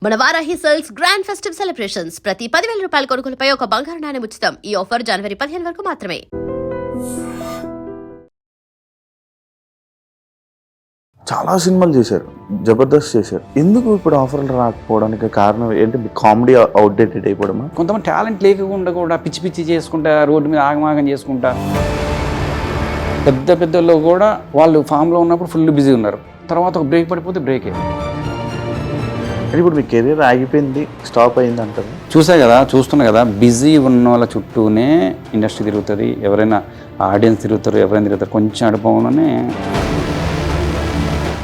మన Varahi sales grand festive celebrations ప్రతి 10,000 రూపాయల కొనుగోలుపై ఒక బంగారు నాణెం ఉచితం. ఈ ఆఫర్ జనవరి 15 వరకు మాత్రమే. చాలా సినిమాలు చేశారు, జబర్దస్త్ చేశారు. ఎందుకు ఇప్పుడు ఆఫర్లు రాకపోవడానికి కారణం ఏంటి? కామెడీ అవుట్డేటెడ్ అయిపోవడమా? కొంతమంది టాలెంట్ లేకుండా కూడా పిచ్చి పిచ్చి చేసుకుంటా, రోడ్డు మీద ఆగమాగం చేసుకుంటా, పెద్ద పెద్దల్లో కూడా వాళ్ళు ఫామ్లో ఉన్నప్పుడు ఫుల్ బిజీ ఉన్నారు. తర్వాత ఒక బ్రేక్ పడిపోతే బ్రేకే. ఇప్పుడు మీ కెరీర్ ఆగిపోయింది, స్టాప్ అయింది అంటారు. చూస్తున్నా కదా, బిజీ ఉన్న వాళ్ళ చుట్టూనే ఇండస్ట్రీ తిరుగుతుంది. ఎవరైనా ఆడియన్స్ తిరుగుతారు, ఎవరైనా తిరుగుతారు. కొంచెం అడుపోగానే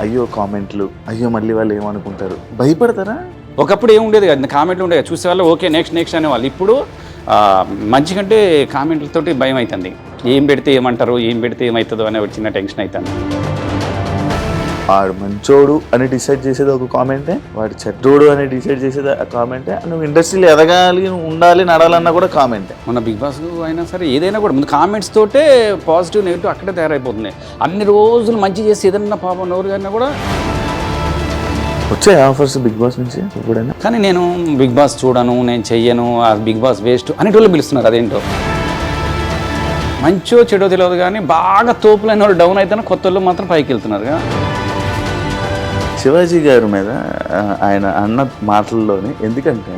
అయ్యో కామెంట్లు, అయ్యో మళ్ళీ వాళ్ళు ఏమనుకుంటారు, భయపడతారా? ఒకప్పుడు ఏముండేది కదా, కామెంట్లు ఉండేది, చూసేవాళ్ళు ఓకే నెక్స్ట్ అనేవాళ్ళు. ఇప్పుడు మంచి కంటే కామెంట్లతోటి భయం అవుతుంది. ఏం పెడితే ఏమంటారు, ఏం పెడితే ఏమవుతుందో అనే ఒక చిన్న టెన్షన్ అవుతుంది. వాడు మంచోడు అని డిసైడ్ చేసేది ఒక కామెంటే, వాడు చెడ్డోడు అని డిసైడ్ చేసేది ఆ కామెంటే. నువ్వు ఇండస్ట్రీలో ఎదగాలి, ఉండాలి, నడాలన్నా కూడా కామెంటే. మన బిగ్ బాస్ అయినా సరే ఏదైనా కూడా ముందు కామెంట్స్ తోటే పాజిటివ్ నెగిటివ్ అక్కడే తయారైపోతుంది. అన్ని రోజులు మంచి చేసి ఏదన్నా పాపం ఎవరు అయినా కూడా వచ్చాయి ఆఫర్స్ బిగ్ బాస్ నుంచి ఎప్పుడైనా. కానీ నేను బిగ్ బాస్ చూడను, నేను చెయ్యను, ఆ బిగ్ బాస్ వేస్ట్ అనేటోళ్ళు పిలుస్తున్నారు. అదేంటో మంచో చెడో తెలియదు, కానీ బాగా తోపులైన వాళ్ళు డౌన్ అయితేనే కొత్త వాళ్ళు మాత్రం పైకి వెళ్తున్నారు. శివాజీ గారి మీద ఆయన అన్న మాటల్లోనే, ఎందుకంటే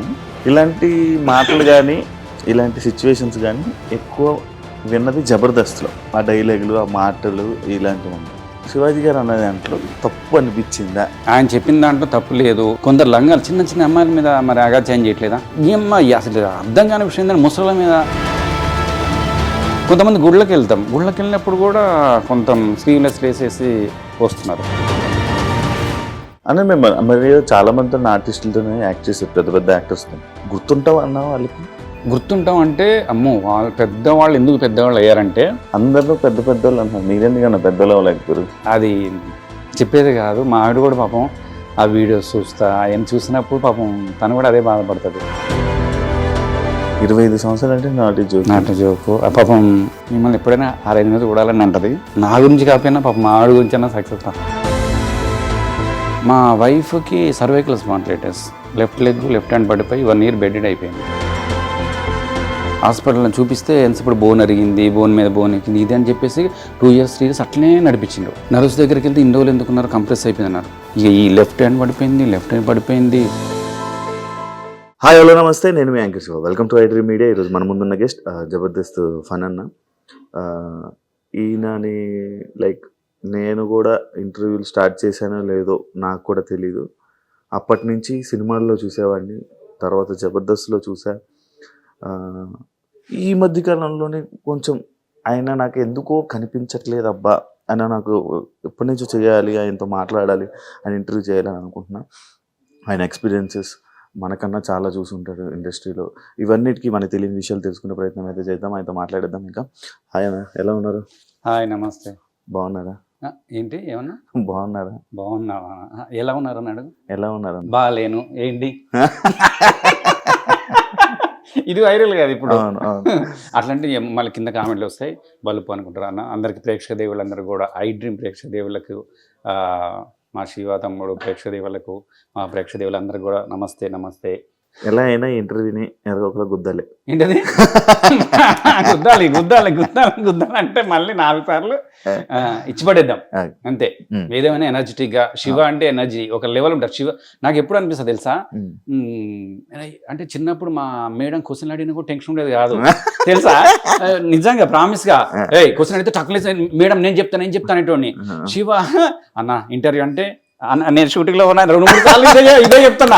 ఇలాంటి మాటలు కానీ ఇలాంటి సిచ్యువేషన్స్ కానీ ఎక్కువ విన్నది జబర్దస్త్లో. ఆ డైలాగులు, ఆ మాటలు ఇలాంటివి. శివాజీ గారు అన్న దాంట్లో తప్పు అనిపించిందా? ఆయన చెప్పిన దాంట్లో తప్పు లేదు. కొందరు లంగాలు చిన్న చిన్న అమ్మాయిల మీద మరి అగాత్యం చేయట్లేదా? ఈ అమ్మాయి అసలు అర్థం కాని విషయం ఏంటంటే ముసళ్ళ మీద. కొంతమంది గుళ్ళకి వెళ్ళినప్పుడు కూడా కొంత స్లీవ్లెస్ వేసేసి వస్తున్నారు. అని మేము మరి చాలా మంది ఆర్టిస్టులతోనే యాక్ట్ చేశారు, పెద్ద పెద్ద యాక్టర్స్తో. గుర్తుంటాం అన్నా వాళ్ళకి? గుర్తుంటాం అంటే అమ్మో, వాళ్ళు పెద్దవాళ్ళు ఎందుకు పెద్దవాళ్ళు అయ్యారంటే అందరూ పెద్ద పెద్దవాళ్ళు అంటున్నారు, మీరెందుకన్నా పెద్దవాళ్ళు లేకపోయారు? అది చెప్పేది కాదు. మా ఆవిడ కూడా పాపం ఆ వీడియోస్ చూస్తా, ఆయన చూసినప్పుడు పాపం తను కూడా అదే బాధపడుతుంది. 25 సంవత్సరాలు అంటే నాటి జోకు. పాపం మిమ్మల్ని ఎప్పుడైనా 6-5 మీద చూడాలని అంటది. నా గురించి కాకపోయినా పాపం మా ఆవిడ గురించి అన్నా సక్సెస్. మా వైఫ్కి cervical spondylitis, left leg left hand పడిపోయి 1 year బెడెడ్ అయిపోయింది. హాస్పిటల్లో చూపిస్తే ఎంతసేపు బోన్ అరిగింది, బోన్ మీద బోన్ ఎక్కింది, ఇది అని చెప్పేసి 2 years 3 years అట్లనే నడిపించిండు. నర్స్ దగ్గరికి వెళ్తే ఇన్ని రోజులు ఎందుకున్నారు, కంప్రెస్ అయిపోయింది అన్నారు. ఇక ఈ లెఫ్ట్ హ్యాండ్ పడిపోయింది. హాయ్ హలో నమస్తే, నేను మీ anchor Shiva. Welcome to iDream media. ఈరోజు మన ముందున్న గెస్ట్ జబర్దస్త్ ఫన్ అన్న. ఈయనని నేను కూడా ఇంటర్వ్యూలు స్టార్ట్ చేశానో లేదో నాకు కూడా తెలీదు. అప్పటి నుంచి సినిమాల్లో చూసేవాడిని, తర్వాత జబర్దస్త్లో చూసా. ఈ మధ్యకాలంలోనే కొంచెం ఆయన నాకు ఎందుకో కనిపించట్లేదు అబ్బా అని, నాకు ఎప్పటి నుంచో చేయాలి, ఆయనతో మాట్లాడాలి, ఆయన ఇంటర్వ్యూ చేయాలని అనుకుంటున్నా. ఆయన ఎక్స్పీరియన్సెస్ మనకన్నా చాలా చూసుంటారు ఇండస్ట్రీలో. ఇవన్నిటికీ మనకు తెలియని విషయాలు తెలుసుకునే ప్రయత్నం అయితే చేద్దాం, ఆయనతో మాట్లాడేద్దాం. ఇంకా హాయ్ అన్న, ఎలా ఉన్నారు? హాయ్ నమస్తే. బాగున్నారా? ఏంటి ఏమన్నా? బాగున్నారా? బాగున్నావా? ఎలా ఉన్నారు అన్నాడు. ఎలా ఉన్నారు? బాగాలేను. ఏంటి ఇది వైరల్ కాదు ఇప్పుడు. అట్లాంటి మళ్ళీ కింద కామెంట్లు వస్తాయి, బలుపు అనుకుంటారు అన్న. అందరికి ప్రేక్షక దేవుళ్ళందరూ కూడా, ఐడ్రీమ్ ప్రేక్షక దేవుళ్ళకు, మా శివ తమ్ముడు ప్రేక్షక దేవుళ్ళకు, మా ప్రేక్షక దేవుళ్ళందరికీ కూడా నమస్తే. ఎలా అయినా ఇంటర్వ్యూని ఒకరు గుద్దాలి. ఏంటది? గుద్దాలి అంటే మళ్ళీ 4 సార్లు ఇచ్చిపడేద్దాం అంతే. ఏదేమైనా ఎనర్జెటిక్గా, శివ అంటే ఎనర్జీ ఒక లెవెల్ ఉంటుంది. శివ నాకు ఎప్పుడు అనిపిస్తుంది తెలుసా, అంటే చిన్నప్పుడు మా మేడం క్వశ్చన్ అడిగిన కూడా టెన్షన్ ఉండేది కాదు తెలుసా. నిజంగా ప్రామిస్గా క్వశ్చన్ అడిగితే టక్కులేసి మేడం నేను చెప్తాను అనేటోని. శివ అన్న ఇంటర్వ్యూ అంటే నేను షూటింగ్లో ఉన్నా 2-3 సార్లు ఇదే చెప్తున్నా.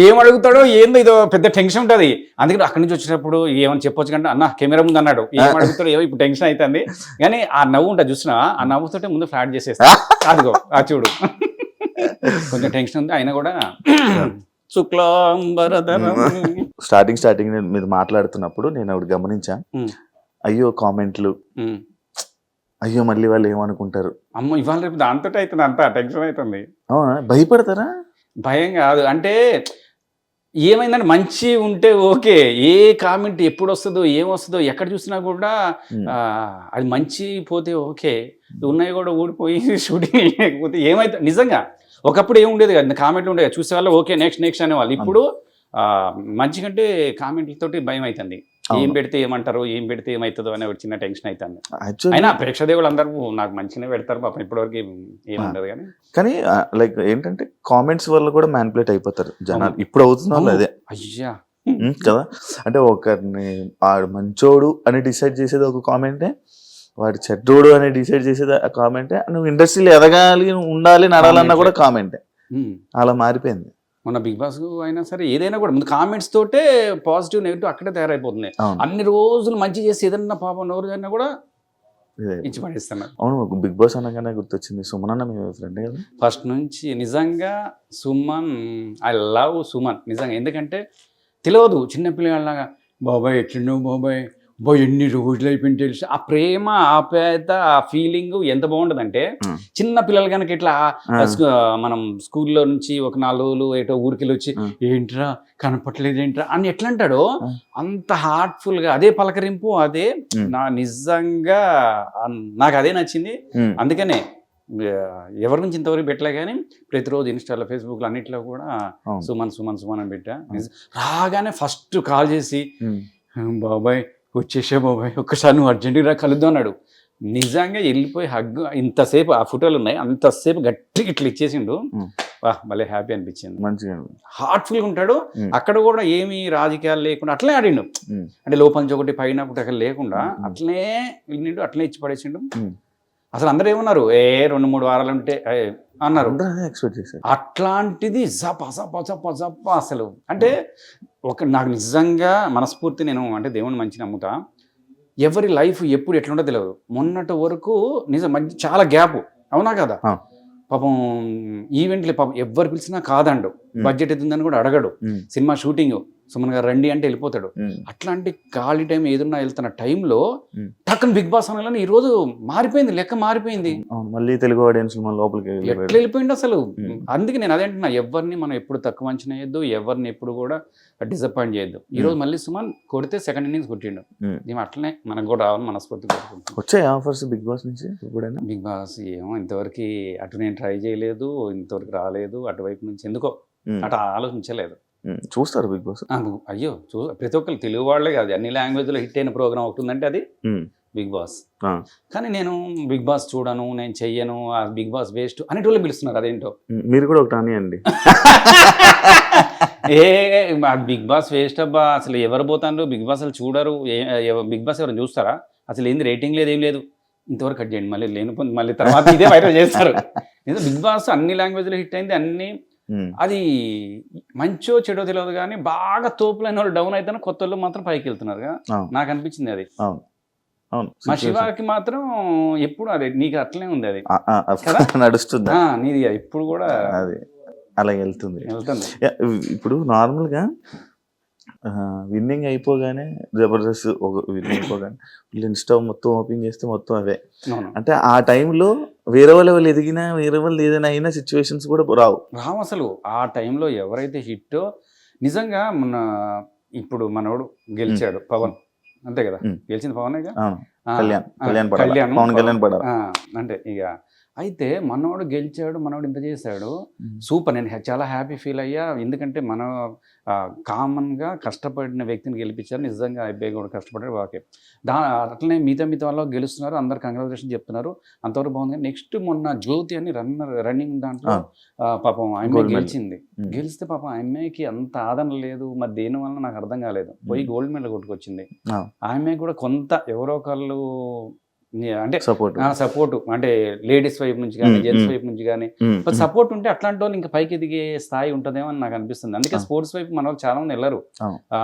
ఏం అడుగుతాడో ఏందో, ఇదో పెద్ద టెన్షన్ ఉంటుంది. అందుకని అక్కడి నుంచి వచ్చినప్పుడు ఏమని చెప్పొచ్చు కంటే అన్న కెమెరా ముందు అన్నాడు, ఏం అడుగుతాడో ఏమో ఇప్పుడు టెన్షన్ అవుతుంది. కానీ ఆ నవ్వు ఉంటుంది చూసినా, ఆ నవ్వుతోటే ముందు ఫ్లాట్ చేసేస్తా. అదిగో ఆ చూడు, కొంచెం టెన్షన్ ఉంది అయినా కూడా స్టార్టింగ్ మీరు మాట్లాడుతున్నప్పుడు నేను ఒకటి గమనించా. అయ్యో కామెంట్లు, అయ్యో మళ్ళీ వాళ్ళు ఏమనుకుంటారు, అమ్మో ఇవాళ రేపు దాంతో అవుతుంది, అంతా టెన్షన్ అవుతుంది. అవునా? భయపడతారా? భయం కాదు, అంటే ఏమైందంటే మంచి ఉంటే ఓకే, ఏ కామెంట్ ఎప్పుడు వస్తుందో ఏమొస్తుందో ఎక్కడ చూసినా కూడా అది మంచి పోతే ఓకే, ఉన్నాయి కూడా ఊడిపోయి షూటింగ్ లేకపోతే ఏమైతే నిజంగా ఒకప్పుడు ఏమి ఉండేది కదా, కామెంట్లు ఉండేది కదా, చూసేవాళ్ళు ఓకే నెక్స్ట్ అనేవాళ్ళు. ఇప్పుడు మంచి కంటే కామెంట్లతోటి భయం అవుతుంది. ఏం పెడితే ఏమంటారు, ఏం పెడితే ఏమవుతుందో అనే ఒక చిన్న టెన్షన్ అవుతుంది. అయినా ప్రేక్షకులు అందరూ నాకు మంచిగానే పెడతారు పాపం, ఇప్పటివరకు ఏముండదు. కానీ లైక్ ఏంటంటే కామెంట్స్ వల్ల కూడా మ్యానిపులేట్ అయిపోతారు జనాలు. ఇప్పుడు అవుతున్న వాళ్ళు అదే అయ్యా కదా. అంటే ఒకరిని వాడు మంచోడు అని డిసైడ్ చేసేది ఒక కామెంటే, వాడు చెడ్డోడు అని డిసైడ్ చేసేది కామెంటే, నువ్వు ఇండస్ట్రీలో ఎదగాలి ఉండాలి నడాలన్నా కూడా కామెంటే. అలా మారిపోయింది. మన బిగ్ బాస్ అయినా సరే ఏదైనా కూడా ముందు కామెంట్స్ తోటే పాజిటివ్ నెగిటివ్ అక్కడే తయారైపోతుంది. అన్ని రోజులు మంచి చేసి ఏదన్నా పాపం ఎవరు అయినా కూడా ఇచ్చి పడేస్తున్నారు. అవును, బిగ్ బాస్ అనగానే గుర్తొచ్చింది, సుమన్ అన్న మీ ఫ్రెండ్ కదా ఫస్ట్ నుంచి. నిజంగా సుమన్, ఐ లవ్ సుమన్ నిజంగా. ఎందుకంటే తెలియదు చిన్నపిల్లలాగా, బాబాయ్ ఎట్లున్నావు బాబాయ్, బాయ్ ఎన్ని రోజులు అయిపోయింది తెలుసు. ఆ ప్రేమ, ఆప్యాయత, ఆ ఫీలింగ్ ఎంత బాగుంటుందంటే, చిన్న పిల్లలు కనుక ఇట్లా మనం స్కూల్లో నుంచి ఒక 4 రోజులు ఏటో ఊరికెళ్ళి వచ్చి ఏంట్రా కనపట్లేదు ఏంట్రా అని ఎట్లా అంటాడో అంత హార్ట్ఫుల్ గా అదే పలకరింపు, అదే నా నిజంగా నాకు అదే నచ్చింది. అందుకనే ఎవరి నుంచి ఇంతవరకు పెట్టలే, కానీ ప్రతిరోజు ఇన్స్టాలో ఫేస్బుక్లో అన్నిట్లో కూడా సుమన్ సుమన్ సుమన్ అని పెట్టా. రాగానే ఫస్ట్ కాల్ చేసి బాబాయ్ వచ్చేసే బాబాయ్ ఒక్కసారి నువ్వు అర్జెంటుగా కలుద్దాం అన్నాడు. నిజంగా వెళ్ళిపోయి హగ్, ఇంతసేపు ఆ ఫోటోలు ఉన్నాయి, అంతసేపు గట్టిగా ఇట్లా ఇచ్చేసిండు. వాహ్ భలే హ్యాపీ అనిపించింది. మంచిగా హార్ట్ఫుల్గా ఉంటాడు. అక్కడ కూడా ఏమి రాజకీయాలు లేకుండా అట్లే ఆడిండు. అంటే లోపంచి ఒకటి పైన ఒకటి అక్కడ లేకుండా అట్లనే వెళ్ళిండు, అట్లనే ఇచ్చి పడేసిండు. అసలు అందరూ ఏమన్నారు, 2-3 వారాలు ఉంటే అన్నారు. అట్లాంటిది జప జప జప జప అసలు. అంటే నాకు నిజంగా మనస్ఫూర్తి, నేను అంటే దేవుని మంచి నమ్ముతా. ఎవరి లైఫ్ ఎప్పుడు ఎట్లుంటో తెలియదు. మొన్నటి వరకు మంచి చాలా గ్యాప్, అవునా కదా. పాపం ఈవెంట్లు పాపం ఎవరు పిలిచినా కాదండు, బడ్జెట్ ఎత్తుందని కూడా అడగడు. సినిమా షూటింగ్ సుమన్ గారు రండి అంటే వెళ్ళిపోతాడు. అట్లాంటి ఖాళీ టైం ఏదన్నా వెళ్తున్న టైంలో టక్కన బిగ్ బాస్ అనగానే ఈ రోజు మారిపోయింది, లెక్క మారిపోయింది. మళ్ళీ తెలుగు ఆడియన్స్ లోపలికి ఎట్లా వెళ్ళిపోయింది అసలు. అందుకే నేను అదేంటున్నా, ఎవరిని మనం ఎప్పుడు తక్కువ అంచనా వేయద్దు, ఎవరిని ఎప్పుడు కూడా డిసప్పాయింట్ చేయొద్దు. ఈ రోజు మళ్ళీ సుమన్ కొడితే సెకండ్ ఇన్నింగ్స్ కొట్టిండు. మేము అట్లనే మనకు కూడా రావాలని మనస్ఫూర్తి కోరుకుంటున్నాం. వచ్చాయి ఆఫర్స్ బిగ్ బాస్ నుంచి? బిగ్ బాస్ ఏమో ఇంతవరకు అటు నేను ట్రై చేయలేదు, ఇంతవరకు రాలేదు. అటువైపు నుంచి ఎందుకో అటు ఆలోచించలేదు. చూస్తారు బిగ్ బాస్? అయ్యో ప్రతి ఒక్కరు తెలుగు వాళ్ళే కాదు, అన్ని లాంగ్వేజ్లో హిట్ అయిన ప్రోగ్రామ్ ఒకటి ఉందంటే అది బిగ్ బాస్. కానీ నేను బిగ్ బాస్ చూడను, నేను చెయ్యను, ఆ బిగ్ బాస్ వేస్ట్ అనేటోళ్ళు పిలుస్తున్నారు. అదేంటో మీరు కూడా ఒకటి అనియండి. బిగ్ బాస్ వేస్ట్ అబ్బా, అసలు ఎవరు పోతారు బిగ్ బాస్, అసలు చూడరు. బిగ్ బాస్ ఎవరు చూస్తారా అసలు? ఏంది రేటింగ్ లేదు, ఏం లేదు. ఇంతవరకు కట్ చేయండి, మళ్ళీ లేని మళ్ళీ తర్వాత ఇదే వైరల్ చేస్తారు. బిగ్ బాస్ అన్ని లాంగ్వేజ్లో హిట్ అయింది, అన్ని. అది మంచో చెడో తెలియదు, కానీ బాగా తోపులైన వాళ్ళు డౌన్ అయితే కొత్త వాళ్ళు మాత్రం పైకి వెళ్తున్నారు కదా, నాకు అనిపించింది అది. మా శివాకి మాత్రం ఎప్పుడు అదే, నీకు అట్లనే ఉంది అది నడుస్తుంది నీది ఇప్పుడు కూడా అది అలా వెళ్తుంది. ఇప్పుడు నార్మల్గా విన్నింగ్ అయిపోగానే జబర్దస్త్ విన్నింగ్ అయిపోగానే ఇన్స్టా మొత్తం ఓపెన్ చేస్తే మొత్తం అవే. అంటే ఆ టైంలో వేరే వాళ్ళు ఎదిగినా, వేరే వాళ్ళు ఏదైనా అయినా సిచ్యువేషన్స్ కూడా రావు అసలు. ఆ టైంలో ఎవరైతే హిట్టో నిజంగా ఇప్పుడు మనోడు గెలిచాడు పవన్, అంతే కదా, గెలిచింది పవన్. అంటే ఇక అయితే మనోడు గెలిచాడు, మనోడు ఇంత చేశాడు, సూపర్. నేను చాలా హ్యాపీ ఫీల్ అయ్యా. ఎందుకంటే మన కామన్గా కష్టపడిన వ్యక్తిని గెలిపించారు. నిజంగా అబ్బాయి కూడా కష్టపడ్డాడు. ఓకే, అట్లనే మిగతా వాళ్ళు గెలుస్తున్నారు, అందరు కంగ్రాచులేషన్ చెప్తున్నారు, అంతవరకు బాగుంది. నెక్స్ట్ మొన్న జ్యోతి అని రన్నింగ్ దాంట్లో పాపం అమ్మాయి గెలిచింది. గెలిస్తే పాపం అమ్మాయికి అంత ఆదరణ లేదు, మరి దేని వల్ల నాకు అర్థం కాలేదు. పోయి గోల్డ్ మెడల్ కొట్టుకొచ్చింది. ఆ అమ్మాయి కూడా కొంత ఎవరో ఒకళ్ళు అంటే సపోర్ట్, అంటే లేడీస్ వైపు నుంచి కానీ జెంట్స్ వైపు నుంచి కానీ సపోర్ట్ ఉంటే అట్లాంటి వాళ్ళు ఇంకా పైకి ఎదిగే స్థాయి ఉంటుందేమో అని నాకు అనిపిస్తుంది. అందుకే స్పోర్ట్స్ వైపు మన వాళ్ళు చాలా మంది వెళ్ళరు.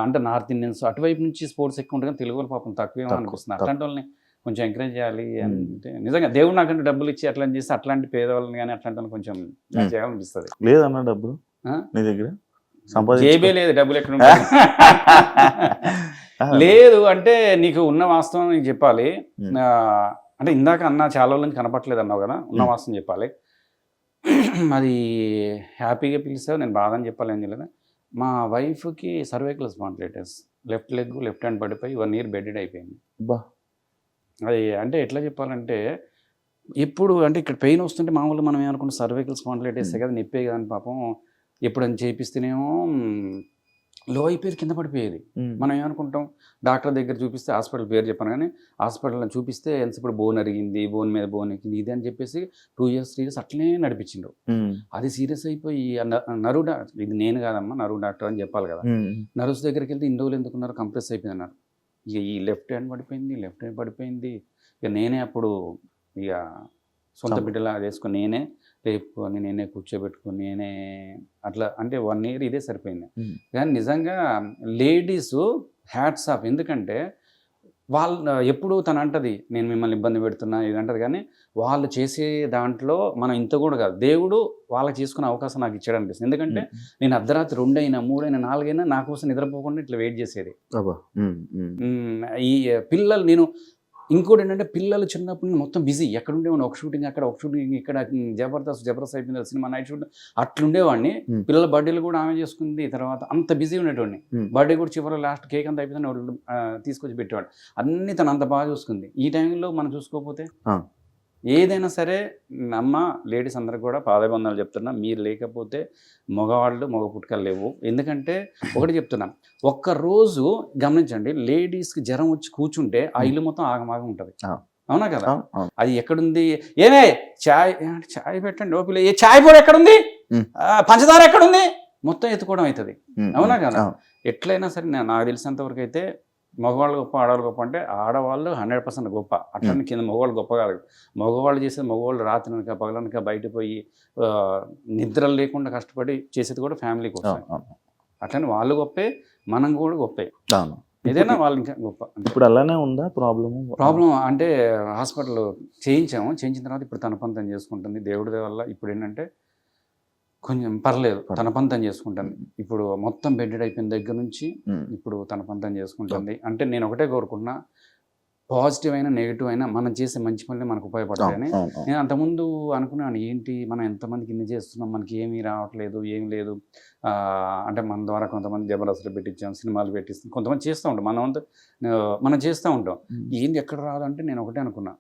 అంటే నార్త్ ఇండియన్స్ అటువైపు నుంచి స్పోర్ట్స్ ఎక్కువ ఉంటుంది, కానీ తెలుగు వాళ్ళు పాపం తక్కువేమో అనిపిస్తుంది. అట్లాంటి వాళ్ళని కొంచెం ఎంకరేజ్ చేయాలి అంటే, నిజంగా దేవుడు నాకంటే డబ్బులు ఇచ్చి అట్లా చేస్తే అట్లాంటి పేదవాళ్ళని కానీ అట్లాంటి వాళ్ళని కొంచెం చేయాలనిపిస్తుంది. లేదన్న డబ్బులు నీ దగ్గర జేబే లేదు, డబ్బులు ఎక్కడ ఉంటాయి? లేదు అంటే నీకు ఉన్న వాస్తవం నీకు చెప్పాలి. అంటే ఇందాక అన్న చాలా రోజుల నుంచి కనపట్లేదు అన్నావు కదా, ఉన్న వాస్తవం చెప్పాలి. అది హ్యాపీగా పిలిచావు, నేను బాధ అని చెప్పాలి. ఏం చేయలేదు, మా వైఫ్కి cervical spondylitis, left leg left hand పడిపోయి 1 year బెడెడ్ అయిపోయింది. అది అంటే ఎట్లా చెప్పాలంటే, ఎప్పుడు అంటే ఇక్కడ పెయిన్ వస్తుంటే మామూలుగా మనం ఏమనుకుంటాం సర్వైకల్ స్పాండిలైటిస్ కదా నొప్పే కదా అని పాపం ఎప్పుడని చేపిస్తేనేమో లో అయిపోయేది, కింద పడిపోయేది. మనం ఏమనుకుంటాం డాక్టర్ దగ్గర చూపిస్తే హాస్పిటల్ పేరు చెప్పాను కానీ హాస్పిటల్లో చూపిస్తే ఇప్పుడు బోన్ అరిగింది, బోన్ మీద బోన్ ఎక్కింది ఇది అని చెప్పేసి 2 years 3 years అట్లనే నడిపించిండ్రు. అది సీరియస్ అయిపోయి నరు ఇది నేను కాదమ్మా నరు డాక్టర్ అని చెప్పాలి కదా, నర్వ్స్ దగ్గరికి వెళ్తే ఇన్ని రోజులు ఎందుకున్నారు కంప్రెస్ అయిపోయింది అన్నారు. ఇక ఈ లెఫ్ట్ హ్యాండ్ పడిపోయింది. ఇక నేనే అప్పుడు ఇక సొంత బిడ్డలా వేసుకొని నేనే లేపుకొని నేనే కూర్చోబెట్టుకొని నేనే అట్లా అంటే 1 year ఇదే సరిపోయింది. కానీ నిజంగా లేడీస్ హ్యాట్స్ ఆఫ్. ఎందుకంటే వాళ్ళు ఎప్పుడు తను అంటది నేను మిమ్మల్ని ఇబ్బంది పెడుతున్నా ఇది అంటది, కానీ వాళ్ళు చేసే దాంట్లో మనం ఇంత కూడా కాదు, దేవుడు వాళ్ళకి చేసుకునే అవకాశం నాకు ఇచ్చాడు అనిపిస్తుంది. ఎందుకంటే నేను అర్ధరాత్రి 2 అయినా 3 అయినా 4 అయినా నా కోసం నిద్రపోకుండా ఇట్లా వెయిట్ చేసేది. ఈ పిల్లలు నేను ఇంకోటి ఏంటంటే పిల్లలు చిన్నప్పుడు నేను మొత్తం బిజీ, ఎక్కడ ఉండేవాడిని ఒక షూటింగ్ అక్కడ ఒక షూటింగ్ ఇక్కడ, జబర్దస్త్ అయిపోయింది సినిమా నైట్ షూట్ అట్లుండేవాడిని. పిల్లల బర్త్డేలు కూడా ఆమె చేసుకుంది, తర్వాత అంత బిజీ ఉండేటోడిని. బర్త్డే కూడా చివరిలో లాస్ట్ కేక్ అంతా అయిపోయిందని తీసుకొచ్చి పెట్టేవాడు. అన్నీ తను అంత బాగా చూసుకుంది. ఈ టైంలో మనం చూసుకోకపోతే ఏదైనా సరే అమ్మ లేడీస్ అందరికి కూడా పాదబంధాలు చెప్తున్నా, మీరు లేకపోతే మగ పుట్టుకలు లేవు. ఎందుకంటే ఒకటి చెప్తున్నా, ఒక్కరోజు గమనించండి, లేడీస్కి జ్వరం వచ్చి కూర్చుంటే ఆ ఇల్లు మొత్తం ఆగమాగం ఉంటుంది. అవునా కదా? అది ఎక్కడుంది, ఏమే చాయ్ పెట్టండి ఓ పిల్ల, ఏ చాయ్ పొడి ఎక్కడుంది, పంచదార ఎక్కడుంది, మొత్తం ఎత్తుకోవడం అవుతుంది. అవునా కదా? ఎట్లయినా సరే నాకు తెలిసినంత వరకు అయితే మగవాళ్ళు గొప్ప ఆడవాళ్ళు గొప్ప అంటే ఆడవాళ్ళు 100% గొప్ప. అట్లనే కింద మగవాళ్ళు గొప్ప కాదు. మగవాళ్ళు చేసేది మగవాళ్ళు రాత్రినక పగలనక బయట పోయి నిద్రలు లేకుండా కష్టపడి చేసేది కూడా ఫ్యామిలీ కోసం. అట్లనే వాళ్ళు గొప్పే, మనం కూడా గొప్పే. ఏదైనా వాళ్ళు ఇంకా గొప్ప. ఇప్పుడు అలానే ఉందా ప్రాబ్లం అంటే హాస్పిటల్ చేయించిన తర్వాత ఇప్పుడు తన పని తను చేసుకుంటుంది దేవుడి వల్ల. ఇప్పుడు ఏంటంటే కొంచెం పర్లేదు, తన పని తను చేసుకుంటుంది. ఇప్పుడు మొత్తం బెడ్డెడ్ అయిపోయిన దగ్గర నుంచి ఇప్పుడు తన పని తను చేసుకుంటుంది. అంటే నేను ఒకటే కోరుకున్నా, పాజిటివ్ అయినా నెగిటివ్ అయినా మనం చేసే మంచి పనులే మనకు ఉపయోగపడతాయని. నేను అంతకుముందు అనుకున్నాను, ఏంటి మనం ఎంతమందికి ఇన్ని చేస్తున్నాం, మనకి ఏమీ రావట్లేదు, ఏం లేదు. అంటే మన ద్వారా కొంతమంది జబర్దస్త్లు పెట్టించాం, సినిమాలు పెట్టిస్తాం, కొంతమంది చేస్తూ ఉంటాం, మనం చేస్తూ ఉంటాం. ఏంది ఎక్కడ రాదంటే నేను ఒకటే అనుకున్నా,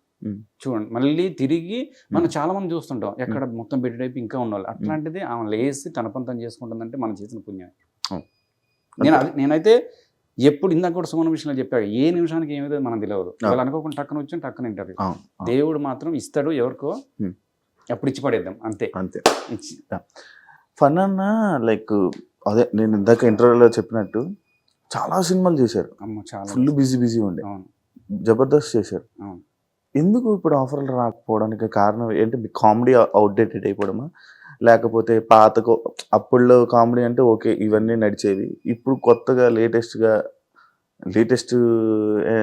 చూడండి మళ్ళీ తిరిగి మనం చాలా మంది చూస్తుంటాం ఎక్కడ మొత్తం బెడ్ అయిపోయి ఇంకా ఉన్నవాళ్ళు. అట్లాంటిది ఆమె లేసి తన పని తను చేసుకుంటుందంటే మనం చేసిన పుణ్యం. నేనైతే ఎప్పుడు ఇందాక కూడా సుమన విషయంలో చెప్పాడు, ఏ నిమిషానికి ఏమిదో మనం తెలియదు. వాళ్ళు అనుకోకుండా టక్కన వచ్చి టక్కన ఇంటర్వ్యూ. దేవుడు మాత్రం ఇస్తాడు ఎవరికో, ఎప్పుడు ఇచ్చి పడేద్దాం అంతే. ఫన్ అన్న లైక్ అదే నేను ఇందాక ఇంటర్వ్యూలో చెప్పినట్టు చాలా సినిమాలు చేశారు, ఫుల్ బిజీ ఉండే. జబర్దస్త్ చేశారు. ఎందుకు ఇప్పుడు ఆఫర్లు రాకపోవడానికి కారణం ఏంటి? మీ కామెడీ అవుట్డేటెడ్ అయిపోవడమా, లేకపోతే అప్పుడులో కామెడీ అంటే ఓకే ఇవన్నీ నడిచేవి, ఇప్పుడు కొత్తగా లేటెస్ట్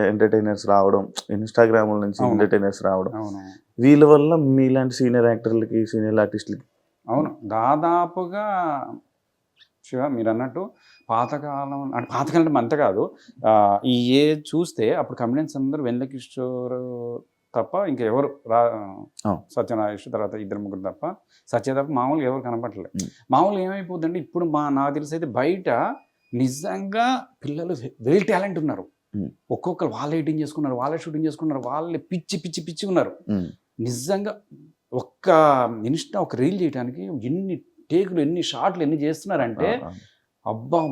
ఎంటర్టైనర్స్ రావడం, ఇన్స్టాగ్రామ్ నుంచి ఎంటర్టైనర్స్ రావడం, వీళ్ళ వల్ల మీలాంటి సీనియర్ యాక్టర్లకి సీనియర్ ఆర్టిస్టులకి? అవును, దాదాపుగా శివ మీరు అన్నట్టు పాతకాలం అంటే అంత కాదు. ఈ ఏజ్ చూస్తే అప్పుడు కమెడియన్స్ అందరూ వెన్నెల కిషోర్ తప్ప ఇంకెవరు సత్యనారాయణ తర్వాత 2-3 తప్ప, సత్య తప్ప మామూలుగా ఎవరు కనపడలేదు. మామూలుగా ఏమైపోతుందంటే ఇప్పుడు నాకు తెలిసి అయితే బయట నిజంగా పిల్లలు వెరీ టాలెంట్ ఉన్నారు. ఒక్కొక్కరు వాళ్ళే ఎడిటింగ్ చేసుకున్నారు, వాళ్ళే షూటింగ్ చేసుకున్నారు, వాళ్ళే పిచ్చి ఉన్నారు. నిజంగా ఒక్క ఒక రీల్ చేయడానికి ఎన్ని టేకులు, ఎన్ని షాట్లు, ఎన్ని చేస్తున్నారంటే అబ్బా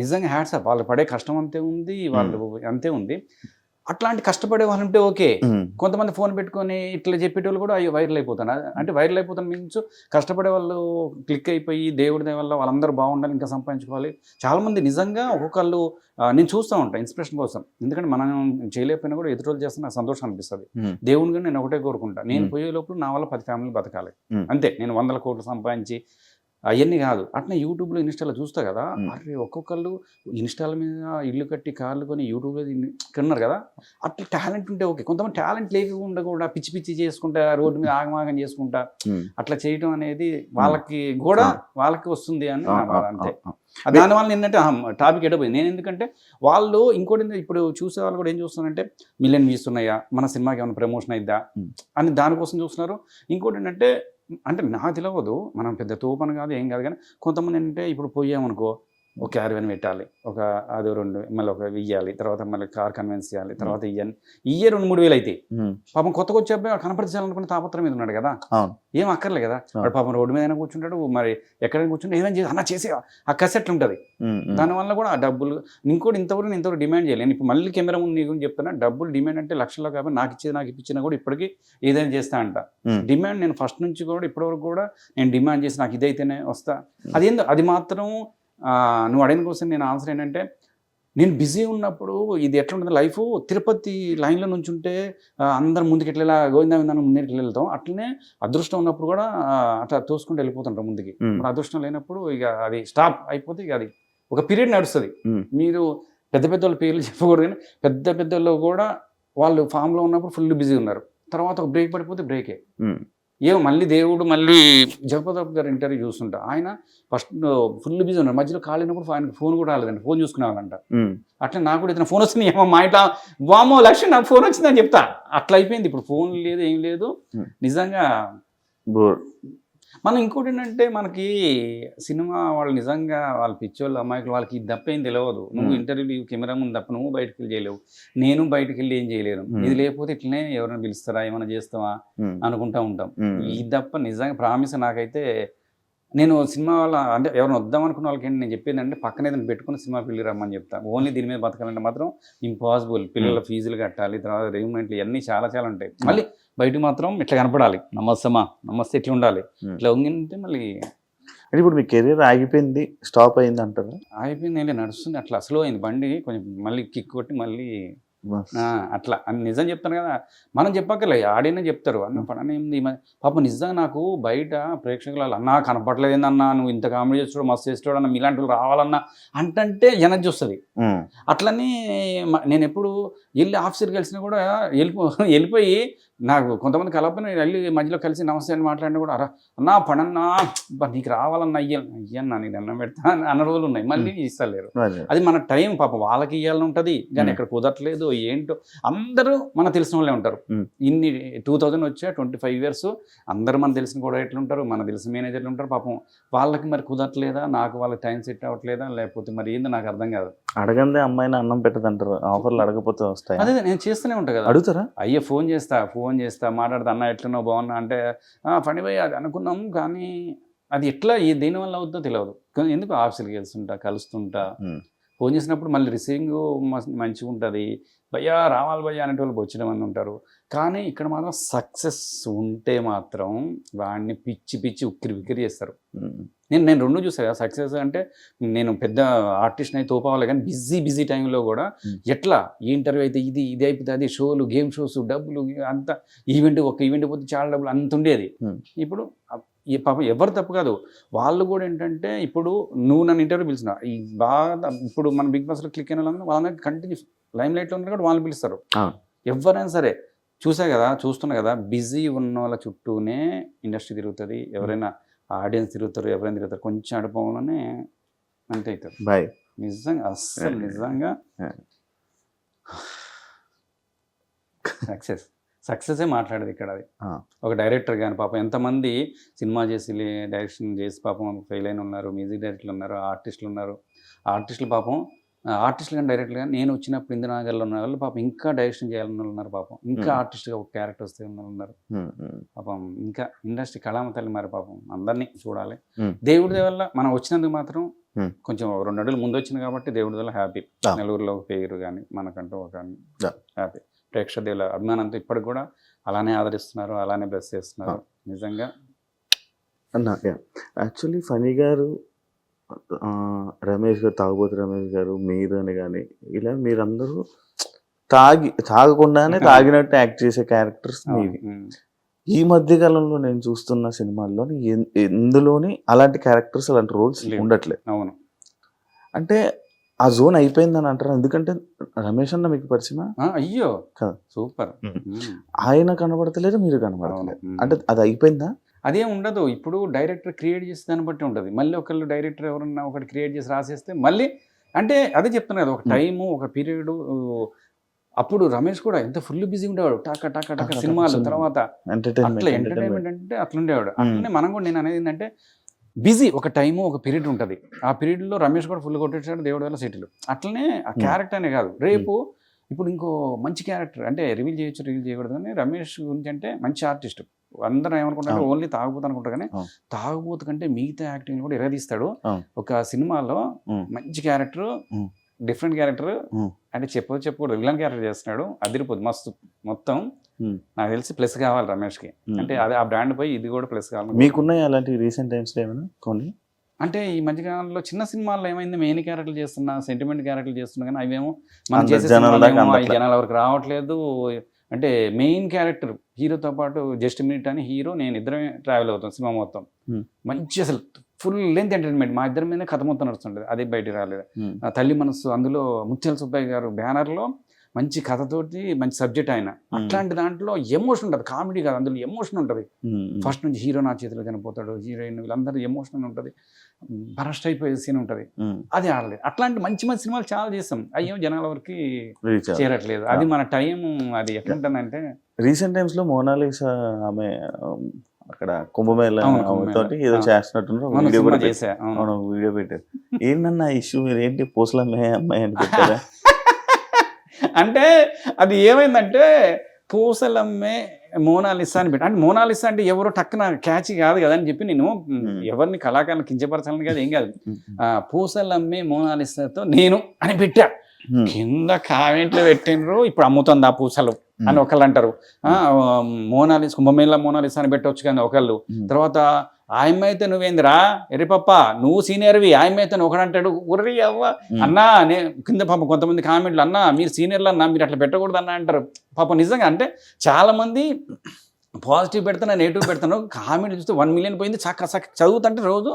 నిజంగా హ్యాట్స్ ఆఫ్. వాళ్ళు పడే కష్టం అంతే ఉంది, వాళ్ళు అంతే ఉంది. అట్లాంటి కష్టపడే వాళ్ళు ఉంటే ఓకే. కొంతమంది ఫోన్ పెట్టుకొని ఇట్లా చెప్పేటోళ్ళు కూడా అయ్యో వైరల్ అయిపోతున్నారు. అంటే వైరల్ అయిపోతాను మీన్స్ కష్టపడే వాళ్ళు క్లిక్ అయిపోయి దేవుడి వల్ల వాళ్ళందరూ బాగుండాలి, ఇంకా సంపాదించుకోవాలి. చాలామంది నిజంగా ఒక్కొక్కళ్ళు నేను చూస్తూ ఉంటాను ఇన్స్పిరేషన్ కోసం. ఎందుకంటే మనం చేయలేకపోయినా కూడా ఎదురోళ్ళు చేస్తే నాకు సంతోషం అనిపిస్తుంది. దేవుని కూడా నేను ఒకటే కోరుకుంటా, నేను పోయే లోపల నా వల్ల 10 ఫ్యామిలీలు బతకాలి అంతే. నేను 100 కోట్లు సంపాదించి అవన్నీ కాదు. అట్లా యూట్యూబ్లో ఇన్స్టాలో చూస్తా కదా, అరే ఒక్కొక్కళ్ళు ఇన్స్టాల మీద ఇల్లు కట్టి కార్లు కొని యూట్యూబ్లో కన్నారు కదా. అట్లా టాలెంట్ ఉంటే ఓకే. కొంతమంది టాలెంట్ లేకుండా కూడా పిచ్చి చేసుకుంటా, రోడ్డు మీద ఆగమాగం చేసుకుంటా అట్లా చేయడం అనేది వాళ్ళకి వస్తుంది అని నా బాధ అంతే. దానివల్ల ఏంటంటే టాపిక్ ఎడపోయింది. నేను ఎందుకంటే వాళ్ళు ఇంకోటి ఇప్పుడు చూసే వాళ్ళు కూడా ఏం చూస్తున్నారంటే మిలియన్ వ్యూస్ ఉన్నాయా, మన సినిమాకి ఏమైనా ప్రమోషన్ అయిద్దా అని దానికోసం చూస్తున్నారు. ఇంకోటి ఏంటంటే అంటే నాకు తెలియదు, మనం పెద్ద తోపని కాదు ఏం కాదు, కానీ కొంతమంది ఏంటంటే ఇప్పుడు పోయామనుకో ఒక క్యారవెన్ పెట్టాలి, ఒక అది 2 మళ్ళీ ఒక ఇయ్యాలి, తర్వాత మళ్ళీ కార్ కన్విన్స్ చేయాలి, తర్వాత ఇయ్యాలి, 2-3 వేలు అయితే పాపం కొత్తగా వచ్చే అబ్బాయి కనపరిచాలనుకున్న తాపత్రం మీద ఉన్నాడు కదా, ఏం అక్కర్లే కదా, వాడు పాపం రోడ్డు మీద కూర్చుంటాడు, మరి ఎక్కడైనా కూర్చుంటే ఏదైనా చేసి అన్న చేసే ఆ కసెట్ ఉంటుంది, దానివల్ల కూడా ఆ డబ్బులు ఇంకోటి ఇంతవరకు డిమాండ్ చేయలేను. ఇప్పుడు మళ్ళీ కెమెరా ముందు నీకు చెప్తున్నా, డబ్బులు డిమాండ్ అంటే లక్షల్లో కాబట్టి నాకు ఇప్పించినా కూడా ఇప్పటికీ ఏదైనా చేస్తా అంట. డిమాండ్ నేను ఫస్ట్ నుంచి కూడా ఇప్పటివరకు కూడా నేను డిమాండ్ చేసి నాకు ఇదైతేనే వస్తా, అదేందో అది మాత్రం నువ్వు అడిగిన కోసం నేను ఆన్సర్ ఏంటంటే, నేను బిజీ ఉన్నప్పుడు ఇది ఎట్లా ఉంటుంది లైఫ్, తిరుపతి లైన్లో నుంచి ఉంటే అందరు ముందుకు ఎట్లా గోవిందా ముందుకు వెళ్తాం, అట్లనే అదృష్టం ఉన్నప్పుడు కూడా అట్లా తోసుకుంటూ వెళ్ళిపోతుంటాం ముందుకి. మరి అదృష్టం లేనప్పుడు ఇక అది స్టాప్ అయిపోతే ఇక అది ఒక పీరియడ్ నడుస్తుంది. మీరు పెద్ద వాళ్ళ పేర్లు చెప్పకూడదు, కానీ పెద్ద వాళ్ళు కూడా వాళ్ళు ఫామ్లో ఉన్నప్పుడు ఫుల్ బిజీ ఉన్నారు, తర్వాత ఒక బ్రేక్ పడిపోతే బ్రేకే. మళ్ళీ దేవుడు మళ్ళీ జగపతి గారు ఇంటర్వ్యూ చూస్తుంటా, ఆయన ఫస్ట్ ఫుల్ బిజీ ఉన్నారు, మధ్యలో కాలినప్పుడు ఆయనకు ఫోన్ కూడా రాలేదండి, ఫోన్ చూసుకునేవాళ్ళంట. అట్లా నాకు కూడా ఇతను ఫోన్ వస్తుంది, ఏమో మా ఇంట్లో వామో లక్ష్యం నాకు ఫోన్ వచ్చిందని చెప్తా, అట్లా అయిపోయింది. ఇప్పుడు ఫోన్ లేదు, ఏం లేదు, నిజంగా మనం. ఇంకోటి ఏంటంటే మనకి సినిమా వాళ్ళు నిజంగా వాళ్ళ పిచ్చోళ్ళు అమాయకులు, వాళ్ళకి ఇది తప్ప ఏం తెలియదు. నువ్వు ఇంటర్వ్యూ కెమెరా ముందు తప్ప నువ్వు బయటకు వెళ్ళి చేయలేవు, నేను బయటకు వెళ్ళి ఏం చేయలేను. ఇది లేకపోతే ఇట్లనే ఎవరైనా పిలుస్తారా, ఏమైనా చేస్తావా అనుకుంటా ఉంటాం. ఇది తప్ప నిజంగా ప్రామిస్ నాకైతే, నేను సినిమా వాళ్ళ అంటే ఎవరైనా వద్దాం అనుకున్న వాళ్ళకి ఏంటి నేను చెప్పేది అంటే, పక్కన ఏదైనా పెట్టుకుని సినిమా పిల్లలు రమ్మని చెప్తాను. ఓన్లీ దీని మీద బతకాలంటే మాత్రం ఇంపాసిబుల్. పిల్లల ఫీజులు కట్టాలి, తర్వాత రేమెంట్లు ఇవన్నీ చాలా ఉంటాయి. మళ్ళీ బయటకు మాత్రం ఇట్లా కనపడాలి, నమస్తే ఇట్లా ఉండాలి, ఇట్లా ఉంటే మళ్ళీ. అంటే ఇప్పుడు మీ కెరీర్ ఆగిపోయింది, స్టాప్ అయింది అంటారు? ఆగిపోయింది, నడుస్తుంది, అట్లా స్లో అయింది బండి కొంచెం, మళ్ళీ కిక్ కొట్టి మళ్ళీ అట్లా అని నిజం చెప్తాను కదా, మనం చెప్పక్కర్లే, ఆడినే చెప్తారు అన్న పని ఏంది పాపం. నిజంగా నాకు బయట ప్రేక్షకులు అన్నా కనపడలేదు ఏందన్నా, నువ్వు ఇంత కామెడీ చేస్తాడు, మస్తు చేస్తాడు అన్న, మీలాంటి వాళ్ళు రావాలన్నా అంటే ఎనర్జీ వస్తుంది. అట్లనే నేను ఎప్పుడు వెళ్ళి ఆఫీసర్కి కలిసినా కూడా వెళ్ళిపోయి నాకు కొంతమంది కలపని వెళ్ళి మధ్యలో కలిసి నమస్తే అని మాట్లాడినా కూడా, అన్నా పడన్నా నీకు రావాలన్నా అయ్యన్నా నీకు దండం పెడతా అన్న రోజులు ఉన్నాయి, మళ్ళీ ఇస్తలేరు. అది మన టైం, పాపం వాళ్ళకి ఇవ్వాలని ఉంటుంది, కానీ ఇక్కడ కుదరట్లేదు ఏంటో. అందరూ మన తెలిసిన వాళ్ళే ఉంటారు, ఇన్ని 2000 వచ్చా 25 years, అందరూ మన తెలిసిన కూడా ఎట్లుంటారు, మన తెలిసిన మేనేజర్లు ఉంటారు. పాపం వాళ్ళకి మరి కుదరట్లేదా, నాకు వాళ్ళకి టైం సెట్ అవ్వట్లేదా, లేకపోతే మరి ఏందో నాకు అర్థం కాదు. అడగందే అమ్మాయిని అన్నం పెట్టదంటారు, ఆఫర్లు అడగపోతే వస్తాయి. అదే నేను చేస్తూనే ఉంటాను కదా. అడుగుతారా? అయ్యే ఫోన్ చేస్తా మాట్లాడతా, అన్న ఎట్లనో బాగున్నా అంటే ఫణి భయ్ అది అనుకున్నాం, కానీ అది ఎట్లా దేనివల్ల అవుతుందో తెలియదు. ఎందుకు ఆఫీసులకి కలుస్తుంటా, ఫోన్ చేసినప్పుడు మళ్ళీ రిసీవింగ్ మంచిగా ఉంటుంది, భయ్యా రావాలి భయ్యా అనేటోళ్ళు వచ్చిన మంది ఉంటారు. కానీ ఇక్కడ మాత్రం సక్సెస్ ఉంటే మాత్రం వాడిని పిచ్చి ఉక్కిరి చేస్తారు. నేను రెండు చూసాను కదా, సక్సెస్ అంటే నేను పెద్ద ఆర్టిస్ట్ అయితే తోపావాలి, కానీ బిజీ టైంలో కూడా ఎట్లా ఈ ఇంటర్వ్యూ అయితే ఇది అయిపోతుంది, అది షోలు, గేమ్ షోస్, డబ్బులు అంతా, ఒక ఈవెంట్ పోతే చాలా డబ్బులు అంత ఉండేది. ఇప్పుడు పాపం ఎవరు తప్పు కాదు, వాళ్ళు కూడా ఏంటంటే, ఇప్పుడు నువ్వు నన్ను ఇంటర్వ్యూ పిలిచిన ఈ బాగా, ఇప్పుడు మన బిగ్ బాస్లో క్లిక్ అయిన వాళ్ళని కంటిన్యూ లైమ్ లైట్లో ఉన్నారు కూడా వాళ్ళని పిలుస్తారు. ఎవరైనా సరే చూస్తున్నా కదా, బిజీ ఉన్న వాళ్ళ చుట్టూనే ఇండస్ట్రీ తిరుగుతుంది, ఎవరైనా ఆడియన్స్ తిరుగుతారు, ఎవరైనా తిరుగుతారు, కొంచెం అడుపులోనే అంతే అవుతారు. బాయ్ నిజంగా అస్సలు నిజంగా సక్సెసే మాట్లాడేది ఇక్కడ. అది ఒక డైరెక్టర్ కానీ పాపం ఎంతమంది సినిమా చేసి డైరెక్షన్ చేసి పాపం ఫెయిల్ అయిన ఉన్నారు, మ్యూజిక్ డైరెక్టర్లు ఉన్నారు, ఆర్టిస్టులు ఉన్నారు. ఆర్టిస్టులు పాపం ఆర్టిస్టులు కానీ డైరెక్టర్ కానీ, నేను వచ్చినప్పుడు ఇందిరానగర్లో ఉన్న వాళ్ళు పాపం ఇంకా డైరెక్షన్ చేయాలని ఉన్నారు, పాపం ఇంకా ఆర్టిస్ట్గా ఒక క్యారెక్టర్ వస్తే ఉన్నారు. పాపం ఇంకా ఇండస్ట్రీ కళామ తల్లి మరి పాపం అందరినీ చూడాలి. దేవుడి వల్ల మనం వచ్చినందుకు మాత్రం కొంచెం 2 అడుగులు ముందు వచ్చింది కాబట్టి దేవుడి వల్ల హ్యాపీ. నలుగురిలో పేరు కానీ మనకంటూ ఒక హ్యాపీ. ప్రేక్షకుల అభిమానంతో ఇప్పటికి కూడా అలానే ఆదరిస్తున్నారు, అలానే బ్లెస్ చేస్తున్నారు. నిజంగా అన్న యాక్చువల్లీ ఫనీ గారు, రమేష్ గారు, తాగుబోతు రమేష్ గారు, మీరు అని కానీ ఇలా మీరందరూ తాగకుండానే తాగినట్టు యాక్ట్ చేసే క్యారెక్టర్స్ మీవి. ఈ మధ్య కాలంలో నేను చూస్తున్న సినిమాల్లో ఎందులోని అలాంటి క్యారెక్టర్స్, అలాంటి రోల్స్ ఉండట్లేదు. అవును, అంటే ఆ జోన్ అయిపోయిందని అంటారు. ఎందుకంటే రమేష్ అన్న మీకు పరిచయం, అయ్యో సూపర్, ఆయన కనబడతలేదు, మీరు కనబడతలేదు, అంటే అది అయిపోయిందా? అదే ఉండదు. ఇప్పుడు డైరెక్టర్ క్రియేట్ చేసే దాన్ని బట్టి ఉంటుంది. మళ్ళీ ఒకళ్ళు డైరెక్టర్ ఎవరన్నా ఒకటి క్రియేట్ చేసి రాసేస్తే మళ్ళీ, అంటే అదే చెప్తున్నా కదా, ఒక టైము, ఒక పీరియడ్. అప్పుడు రమేష్ కూడా ఎంత ఫుల్ బిజీ ఉండేవాడు, టాకా సినిమాలు, తర్వాత అట్లా ఎంటర్టైన్మెంట్ అంటే అట్లా ఉండేవాడు. అట్లనే మనం కూడా, నేను అనేది ఏంటంటే బిజీ ఒక టైము ఒక పీరియడ్ ఉంటుంది. ఆ పీరియడ్లో రమేష్ కూడా ఫుల్ కొట్టేసాడు, దేవుడి వల్ల సెటిల్. అట్లనే ఆ క్యారెక్టర్ అనే కాదు, రేపు ఇప్పుడు ఇంకో మంచి క్యారెక్టర్ అంటే రివీల్ చేయొచ్చు రివీల్ చేయకూడదు, కానీ రమేష్ గురించి అంటే మంచి ఆర్టిస్ట్. అందరూ ఏమనుకుంటారు ఓన్లీ తాగుబోతు అనుకుంటారు, కానీ తాగుబోతు కంటే మిగతా యాక్టింగ్ కూడా ఎరదీస్తాడు. ఒక సినిమాలో మంచి క్యారెక్టర్, డిఫరెంట్ క్యారెక్టర్ అంటే చెప్పకూడదు, విలన్ క్యారెక్టర్ చేస్తున్నాడు, అదిరిపోదు మస్తు. మొత్తం నాకు తెలిసి ప్లస్ కావాలి రమేష్కి, అంటే అదే ఆ బ్రాండ్ పోయి ఇది కూడా ప్లస్ కావాలి. మీకున్నాయి అలాంటి రీసెంట్ టైమ్స్లో ఏమైనా కొన్ని? అంటే ఈ మధ్యకాలంలో చిన్న సినిమాల్లో ఏమైంది, మెయిన్ క్యారెక్టర్లు చేస్తున్నా, సెంటిమెంట్ క్యారెక్టర్లు చేస్తున్నా, కానీ అవేమో మనం చేసే జనాల వరకు రావట్లేదు. అంటే మెయిన్ క్యారెక్టర్ హీరోతో పాటు జస్ట్ మినిట్ అని హీరో నేను ఇద్దరమే ట్రావెల్ అవుతాం సినిమా మొత్తం. మంచి అసలు ఫుల్ లెంత్ ఎంటర్టైన్మెంట్, మా ఇద్దరి మీద కథ మొత్తం నడుస్తుంటుంది, అదే బయట రాలేదు. తల్లి మనసు, అందులో ముత్యాల సుబ్బయ్య గారు బ్యానర్లో మంచి కథతోటి మంచి సబ్జెక్ట్ ఆయన. అట్లాంటి దాంట్లో ఎమోషన్ ఉంటుంది, కామెడీ కాదు, అందులో ఎమోషన్ ఉంటుంది. ఫస్ట్ నుంచి హీరో నా చేతిలో చనిపోతాడు, హీరోయిన్ వీళ్ళందరూ ఎమోషన్ ఉంటుంది, బరస్ట్ అయిపోయే సీన్ ఉంటుంది, అది ఆడలేదు. అట్లాంటి మంచి మంచి సినిమాలు చాలా చేస్తాం, అయ్యో జనాల వరకు చేరట్లేదు. అది మన టైం, అది ఎట్లుంటుందంటే రీసెంట్ టైమ్స్ లో మోనాలిసా ఆమె అక్కడ కుంభమేళ తోటి ఏదో చేస్తున్నట్టు వీడియో పెట్టారు. ఏంటన్నా ఇష్యూ, మీరు ఏంటి పూసల అమ్మాయి అని పెట్టారా? అంటే అది ఏమైందంటే పూసలమ్మే మోనాలిసా అని పెట్టి, అంటే మోనాలిసా అంటే ఎవరో టక్కున క్యాచ్ కాదు కదా అని చెప్పి నేను ఎవరిని కళాకారులను కించపరచాలని కాదు, ఏం కాదు, పూసలమ్మే మోనాలిసాతో నేను అని పెట్టా. కింద కామెంట్లు పెట్టినరు, ఇప్పుడు అమ్ముతుంది ఆ పూసలు అని ఒకళ్ళు అంటారు, మోనాలిసా కుంభమేళ మోనాలిసా అని పెట్టవచ్చు కానీ ఒకళ్ళు. తర్వాత ఆయమ్మ అయితే నువ్వేందిరా ఎరి పప్ప నువ్వు సీనియర్వి, ఆయమ్మ అయితే ఒకడంటాడు ఉర్రి అవ్వ అన్నా. నేను కింద పాపం కొంతమంది కామెంట్లు, అన్నా మీరు సీనియర్లు అన్నా, మీరు అట్లా పెట్టకూడదు అన్నా అంటారు. పాపం నిజంగా అంటే చాలా మంది పాజిటివ్ పెడతాను, నెగిటివ్ పెడతాను, కామెంట్లు చూస్తే 1 million పోయింది. చక్క చదువుతుంటే రోజు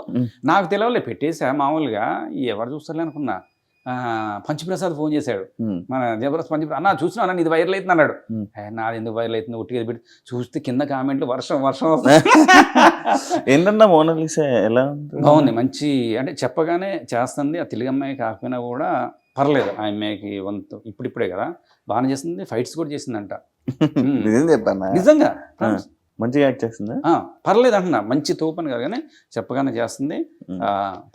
నాకు తెలియలే పెట్టేసా మామూలుగా, ఎవరు చూస్తారులే అనుకున్నా. పంచప్రసాద్ ఫోన్ చేశాడు, మన జబర్దస్త్ పంచప్రసాద్, అన్న చూసినా అన్న ఇది వైరల్ అవుతుంది అన్నాడు. నాది ఎందుకు వైరల్ అవుతుంది, ఒట్టిగా పెట్టి చూస్తే కింద కామెంట్లు వర్షం ఏంటన్నా మోనాలిసా ఎలా బాగుంది, మంచి అంటే చెప్పగానే చేస్తుంది. ఆ తెలుగు అమ్మాయి కాకపోయినా కూడా పర్లేదు, ఆ అమ్మాయికి వంతు ఇప్పుడిప్పుడే కదా బాగానే చేస్తుంది, ఫైట్స్ కూడా చేసిందంట. నిజంగా మంచిగా యాక్ట్ చేస్తుంది, పర్లేదు అంటున్నా, మంచి తోపని కాదు కానీ చెప్పగానే చేస్తుంది,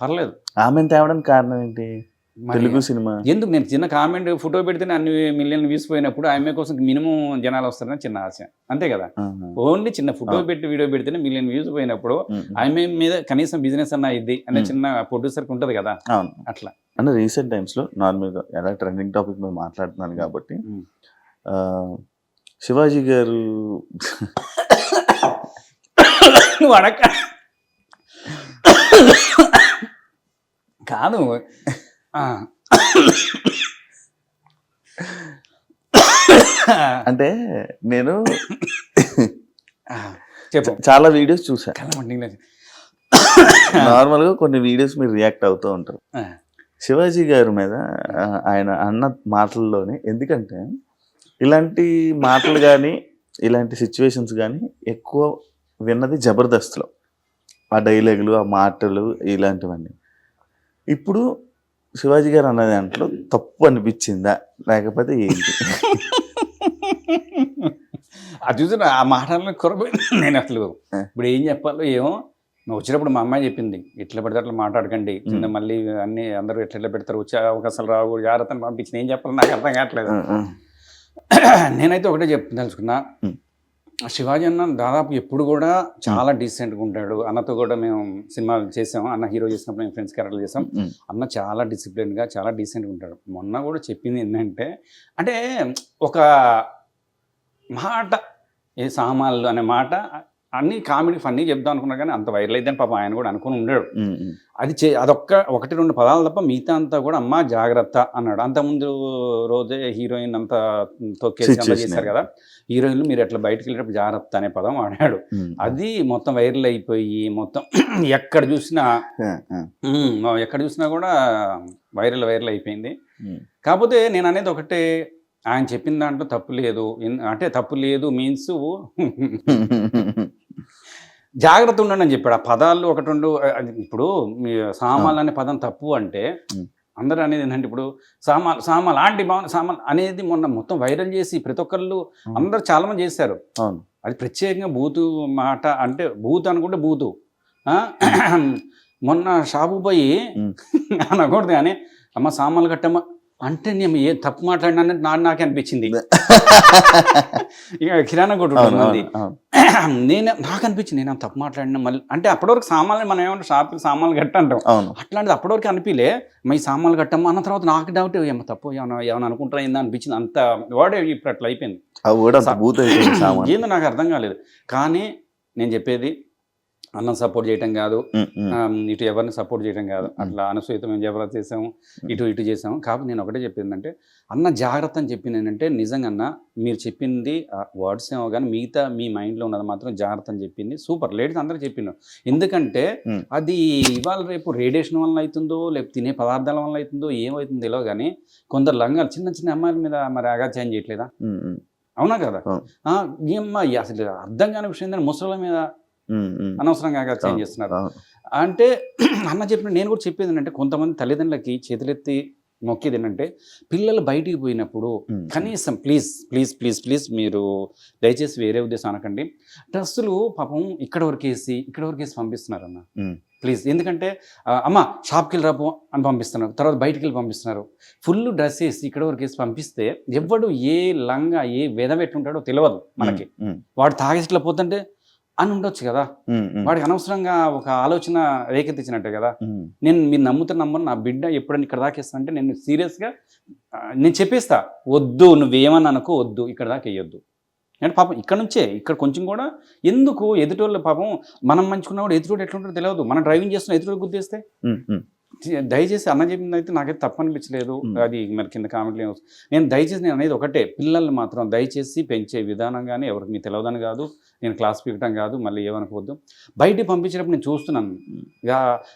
పర్లేదు. ఆమె తేవడానికి కారణం ఏంటి? తెలుగు సినిమా ఎందుకు, నేను చిన్న కామెంట్ ఫోటో పెడితేనే అన్ని మిలియన్ వ్యూస్ పోయినప్పుడు ఆమె కోసం మినిమం జనాలు వస్తారని చిన్న ఆశ, అంతే కదా. ఓన్లీ చిన్న ఫోటో పెట్టి వీడియో పెడితేనే మిలియన్ వ్యూస్ పోయినప్పుడు ఆమె మీద కనీసం బిజినెస్ అన్న ఇది అనే చిన్న ప్రొడ్యూసర్కి ఉంటుంది కదా, అట్లా. అంటే రీసెంట్ టైమ్స్ లో నార్మల్గా ఎలా ట్రెండింగ్ టాపిక్ మీద మాట్లాడుతున్నాను కాబట్టి, శివాజీ గారు కాదు అంటే నేను చాలా వీడియోస్ చూసా, నార్మల్ గా కొన్ని వీడియోస్ మీరు రియాక్ట్ అవుతూ ఉంటారు శివాజీ గారి మీద, ఆయన అన్న మాటల్లోనే. ఎందుకంటే ఇలాంటి మాటలు కానీ ఇలాంటి సిచ్యువేషన్స్ కానీ ఎక్కువ విన్నది జబర్దస్త్లో, ఆ డైలాగులు, ఆ మాటలు, ఇలాంటివన్నీ. ఇప్పుడు శివాజీ గారు అన్న దాంట్లో తప్పు అనిపించిందా, లేకపోతే ఏంటి? అది చూసి ఆ మాటలను కొరబోయి నేను అసలు ఇప్పుడు ఏం చెప్పాలో ఏమో. నువ్వు వచ్చినప్పుడు మా అమ్మాయి చెప్పింది, ఇట్లా పెడితే అట్లా మాట్లాడకండి, కింద మళ్ళీ అన్ని అందరూ ఎట్లా పెడతారు, వచ్చే అవకాశాలు రావు, జాగ్రత్తని పంపించి నేను చెప్పాలి, నాకు అర్థం కావట్లేదు. నేనైతే ఒకటే తెలుసుకున్నా, శివాజీ అన్న దాదాపు ఎప్పుడు కూడా చాలా డీసెంట్గా ఉంటాడు. అన్నతో కూడా మేము సినిమాలు చేసాం, అన్న హీరో చేసినప్పుడు మేము ఫ్రెండ్స్ క్యారెక్టర్ చేసాం. అన్న చాలా డిసిప్లిన్గా చాలా డీసెంట్గా ఉంటాడు. మొన్న కూడా చెప్పింది ఏంటంటే, అంటే ఒక మాట ఏ సామాన్లు అనే మాట అన్ని కామెడీ ఫన్నీ చెప్దాం అనుకున్నా కానీ అంత వైరల్ అయితే పాపం ఆయన కూడా అనుకుని ఉండడు. అది ఒకటి రెండు పదాలు తప్ప మిగతా అంతా కూడా అమ్మ జాగ్రత్త అన్నాడు. అంతకుముందు రోజే హీరోయిన్ అంతా తొక్కేసి అంతా చేశారు కదా, హీరోయిన్లు మీరు ఎట్లా బయటకు వెళ్ళేటప్పుడు జాగ్రత్త అనే పదం వాడాడు. అది మొత్తం వైరల్ అయిపోయి మొత్తం ఎక్కడ చూసినా కూడా వైరల్ అయిపోయింది. కాకపోతే నేను అనేది ఒకటే, ఆయన చెప్పిన దాంట్లో తప్పు లేదు. అంటే తప్పు లేదు మీన్స్ జాగ్రత్త ఉండండి అని చెప్పాడు. ఆ పదాలు ఒకటి రెండు, ఇప్పుడు సామాన్లు అనే పదం తప్పు అంటే అందరూ అనేది ఏంటంటే, ఇప్పుడు సామాన్ లాంటి సామాన్ అనేది మొన్న మొత్తం వైరల్ చేసి ప్రతి ఒక్కళ్ళు అందరూ చాలా మంది చేశారు. అది ప్రత్యేకంగా బూతు మాట అంటే బూత్ అనుకుంటే బూతు, మొన్న షాపు పోయి ఉమ్. అనకూడదు కానీ అమ్మ సామాన్లు కట్టమ్మ అంటే నేను ఏ తప్పు మాట్లాడినా నాకే అనిపించింది. ఇక కిరాణా కొట్టు మంది నాకు అనిపించింది నేను తప్పు మాట్లాడినా మళ్ళీ అంటే అప్పటివరకు సామాన్లు మనం ఏమంటాం షాపుకి సామాన్లు కట్ట అంటాం, అట్లాంటిది అప్పటివరకు అనిపించలే మా ఈ సామాన్లు కట్టమ్మా అన్న తర్వాత నాకు డౌట్ ఏమో తప్పు ఏమైనా అనుకుంటారా ఏందా అనిపించింది. అంత వాడే ఇప్పుడు అట్లా అయిపోయింది. ఏందో నాకు అర్థం కాలేదు. కానీ నేను చెప్పేది అన్నం సపోర్ట్ చేయటం కాదు, ఇటు ఎవరిని సపోర్ట్ చేయడం కాదు, అట్లా అనసూయత మేము జబర్దస్త్ చేసాము, ఇటు చేసాము. కాబట్టి నేను ఒకటే చెప్పింది ఏంటంటే అన్న జాగ్రత్త అని చెప్పింది ఏంటంటే నిజంగా అన్న మీరు చెప్పింది వర్డ్స్ ఏమో కానీ మిగతా మీ మైండ్లో ఉన్నది మాత్రం జాగ్రత్త అని చెప్పింది. సూపర్ లేడీస్ అందరూ చెప్పిండు. ఎందుకంటే అది ఇవాళ రేపు రేడియేషన్ వల్ల అవుతుందో లేకపోతే తినే పదార్థాల వల్ల అవుతుందో ఏమవుతుందో తెలియదు కానీ కొందరు లంగాలు చిన్న చిన్న అమ్మాయిల మీద మరి అగాచ్యం చేయట్లేదా? అవునా కదా? అసలు అర్థం కాని విషయం ఏంటంటే ముసళ్ళ మీద అనవసరంగా చేంజ్ చేస్తున్నారు. అంటే అన్న చెప్పిన నేను కూడా చెప్పేది ఏంటంటే కొంతమంది తల్లిదండ్రులకి చేతులెత్తి మొక్కేది ఏంటంటే పిల్లలు బయటికి పోయినప్పుడు కనీసం ప్లీజ్ ప్లీజ్ ప్లీజ్ ప్లీజ్ మీరు దయచేసి వేరే ఉద్దేశం అనకండి. డ్రెస్సులు పాపం ఇక్కడ వరకు వేసి పంపిస్తున్నారు అన్న ప్లీజ్. ఎందుకంటే అమ్మ షాప్కి వెళ్ళి రాపో అని పంపిస్తున్నారు, తర్వాత బయటికి వెళ్ళి పంపిస్తున్నారు. ఫుల్ డ్రెస్ వేసి ఇక్కడ వరకు వేసి పంపిస్తే ఎవడు ఏ లంగా ఏ వెధవ ఎట్లుంటాడో తెలియదు మనకి. వాడు తాగేసి ఇట్లా పోతుంటే అని ఉండొచ్చు కదా, వాడికి అనవసరంగా ఒక ఆలోచన రేకెత్తించినట్టే కదా. మీరు నమ్మరు నా బిడ్డ ఎప్పుడైనా ఇక్కడ దాకా వేస్తా అంటే నేను సీరియస్గా నేను చెప్పేస్తా, వద్దు నువ్వేమని అనుకో, వద్దు ఇక్కడ దాకా వేయొద్దు అంటే పాపం ఇక్కడ కొంచెం కూడా ఎందుకు ఎదుటోళ్ళు పాపం మనం మంచుకున్నా కూడా ఎదుటోడు ఎట్లుంటారో తెలియదు. మనం డ్రైవింగ్ చేస్తున్నా ఎదుటోడు గుద్దేస్తే దయచేసి అన్న చెప్పింది అయితే నాకైతే తప్పనిపించలేదు. అది మరి కింద కామెంట్లు నేను దయచేసి నేను అనేది ఒకటే, పిల్లల్ని మాత్రం దయచేసి పెంచే విధానం కానీ ఎవరికి మీకు తెలియదని కాదు, నేను క్లాస్ పీకటం కాదు, మళ్ళీ ఏమనుకోవద్దు. బయటికి పంపించేటప్పుడు నేను చూస్తున్నాను ఇక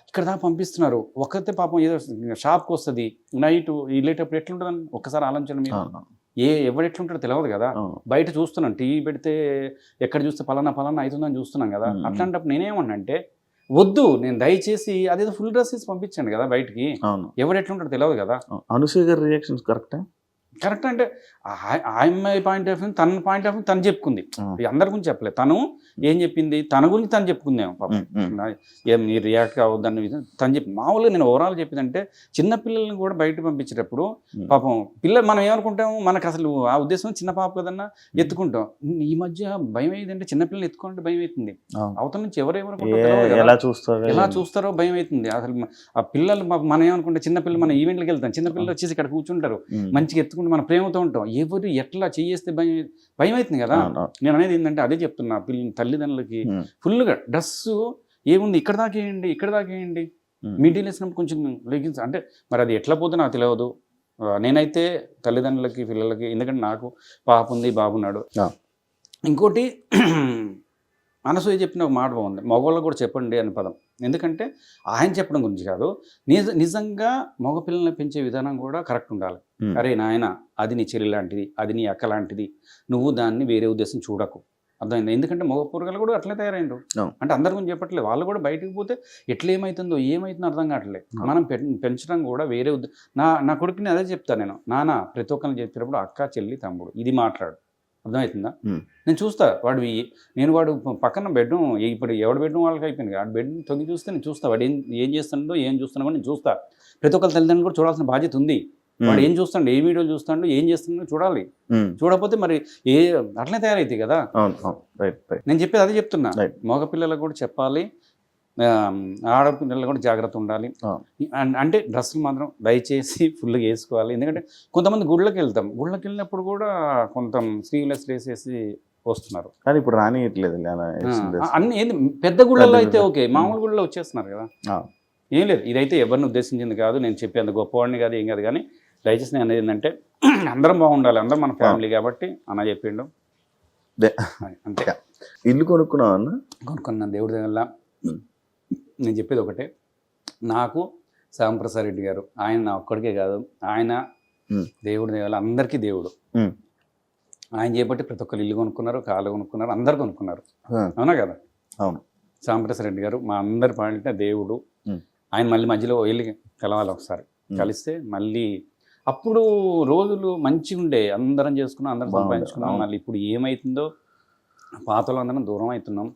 ఇక్కడ దాకా పంపిస్తున్నారు. ఒక్కతే పాపం ఏదో షాప్కి వస్తుంది నైట్ వెళ్ళేటప్పుడు ఎట్లుంటుందని ఒక్కసారి ఆలోచించండి. మీరు ఎవరు ఎట్లుంటాడో తెలియదు కదా. బయట చూస్తున్నాను టీవీ పెడితే ఎక్కడ చూస్తే పలానా అవుతుందని చూస్తున్నాం కదా. అట్లాంటప్పుడు నేనేమన్నా అంటే వద్దు, నేను దయచేసి అదేదో ఫుల్ డ్రెస్ వేసి పంపించాను కదా బయటికి, ఎవరు ఎట్లుంటాడో తెలియదు కదా. అనసూయ గారి రియాక్షన్స్ కరెక్ట్ అంటే అమ్మాయి పాయింట్ ఆఫ్ వ్యూ తన పాయింట్ ఆఫ్ వ్యూ తను చెప్పుకుంది, అందరి గురించి చెప్పలేదు. తను ఏం చెప్పింది తన గురించి తను చెప్పుకుందేమో పాపం, ఏం నీ రియాక్ట్ కావద్దని తను చెప్పి. మామూలుగా నేను ఓవరాల్ చెప్పిందంటే చిన్నపిల్లల్ని కూడా బయట పంపించేటప్పుడు పాపం పిల్లలు మనం ఏమనుకుంటాము, మనకు అసలు ఆ ఉద్దేశం చిన్న పాప కదన్నా ఎత్తుకుంటాం. ఈ మధ్య భయం అయ్యిందంటే చిన్నపిల్లల్ని ఎత్తుకుంటే భయం అవుతుంది. అవతల నుంచి ఎలా చూస్తారో భయం అవుతుంది. అసలు ఆ పిల్లలు మనం ఏమనుకుంటే చిన్నపిల్లలు మన ఈవెంట్కి వెళ్తాం, చిన్నపిల్లలు వచ్చేసి ఇక్కడ కూర్చుంటారు మంచిగా ఎత్తుకుంటే మన ప్రేమతో ఉంటాం. ఎవరు ఎట్లా చేస్తే భయం అవుతుంది కదా. నేను అనేది ఏంటంటే అదే చెప్తున్నా, తల్లిదండ్రులకి ఫుల్గా డ్రెస్సు ఏముంది ఇక్కడ దాకా వేయండి మిడిల్ వేసినప్పుడు కొంచెం లెగిన్స్ అంటే మరి అది ఎట్లా పోతే నాకు తెలియదు. నేనైతే తల్లిదండ్రులకి పిల్లలకి, ఎందుకంటే నాకు పాప ఉంది బాబున్నాడు. ఇంకోటి అనసూయ చెప్పిన ఒక మాట బాగుంది, మగవాళ్ళకు కూడా చెప్పండి అని పదం. ఎందుకంటే ఆయన చెప్పడం గురించి కాదు, నిజంగా మగపిల్లల్ని పెంచే విధానం కూడా కరెక్ట్ ఉండాలి. అరే నాయన అది నీ చెల్లి లాంటిది, అది నీ అక్క లాంటిది, నువ్వు దాన్ని వేరే ఉద్దేశం చూడకు. అర్థమైంది? ఎందుకంటే మగ పూరగాలు కూడా అట్లే తయారైండు. అంటే అందరి గురించి చెప్పట్లేదు, వాళ్ళు కూడా బయటకు పోతే ఎట్లా ఏమవుతుందో అర్థం కావట్లేదు. మనం పెంచడం కూడా వేరే నా కొడుకుని అదే చెప్తాను నేను, నాన్న ప్రతి ఒక్కరిని చెప్పినప్పుడు అక్క చెల్లి తమ్ముడు ఇది మాట్లాడు. అర్థమవుతుందా? నేను చూస్తా వాడు పక్కన బెడ్రూమ్ ఇప్పుడు ఎవడు బెడ్రూమ్ వాళ్ళకి అయిపోయింది, ఆ బెడ్ తొంగి చూస్తే నేను చూస్తా వాడు ఏం చేస్తాడో ఏం చూస్తున్నాడో నేను చూస్తా. ప్రతి ఒక్కరి తల్లిదండ్రులు కూడా చూడాల్సిన బాధ్యత ఉంది. వాడు ఏం చూస్తాడు, ఏ వీడియోలు చూస్తాడు, ఏం చేస్తున్నాడో చూడాలి. చూడకపోతే మరి అట్లనే తయారైతాయి కదా. నేను చెప్పేది అదే చెప్తున్నా, మగపిల్లలకు కూడా చెప్పాలి, ఆడపిల్లలు కూడా జాగ్రత్త ఉండాలి. అంటే డ్రెస్సులు మాత్రం దయచేసి ఫుల్గా వేసుకోవాలి. ఎందుకంటే కొంతమంది గుళ్ళకి వెళ్ళినప్పుడు కూడా కొంత స్లీవ్లెస్ వేసేసి వస్తున్నారు. కానీ ఇప్పుడు రానియట్లేదు అన్ని ఏంది పెద్ద గుళ్ళల్లో అయితే ఓకే, మామూలు గుళ్ళలో వచ్చేస్తున్నారు కదా. ఏం లేదు, ఇదైతే ఎవరిని ఉద్దేశించింది కాదు, నేను చెప్పేంత గొప్పవాడిని కాదు, ఏం కాదు. కానీ దయచేసి నేను అనేది ఏంటంటే అందరం బాగుండాలి, అందరం మన ఫ్యామిలీ కాబట్టి అన్న చెప్పిండు అంతే. ఇల్లు కొనుక్కున్నాను దేవుడి దగ్గర. నేను చెప్పేది ఒకటే, నాకు శ్యామప్రసాద్ రెడ్డి గారు ఆయన నా ఒక్కడికే కాదు, ఆయన దేవుడి దేవాల అందరికీ దేవుడు. ఆయన చేపట్టి ప్రతి ఒక్కరు ఇల్లు కొనుక్కున్నారు, కాళ్ళు కొనుక్కున్నారు, అందరు కొనుక్కున్నారు. అవునా కదా? అవును. శ్యామప్రసాద్ రెడ్డి గారు మా అందరి పాలిట దేవుడు. ఆయన మళ్ళీ మధ్యలో వెళ్ళి కలవాలి, ఒకసారి కలిస్తే మళ్ళీ అప్పుడు రోజులు మంచిగా ఉండే, అందరం చేసుకున్నాం, అందరం సంపాదించుకున్నాం. మళ్ళీ ఇప్పుడు ఏమవుతుందో, పాతలో అందరం దూరం అవుతున్నాం.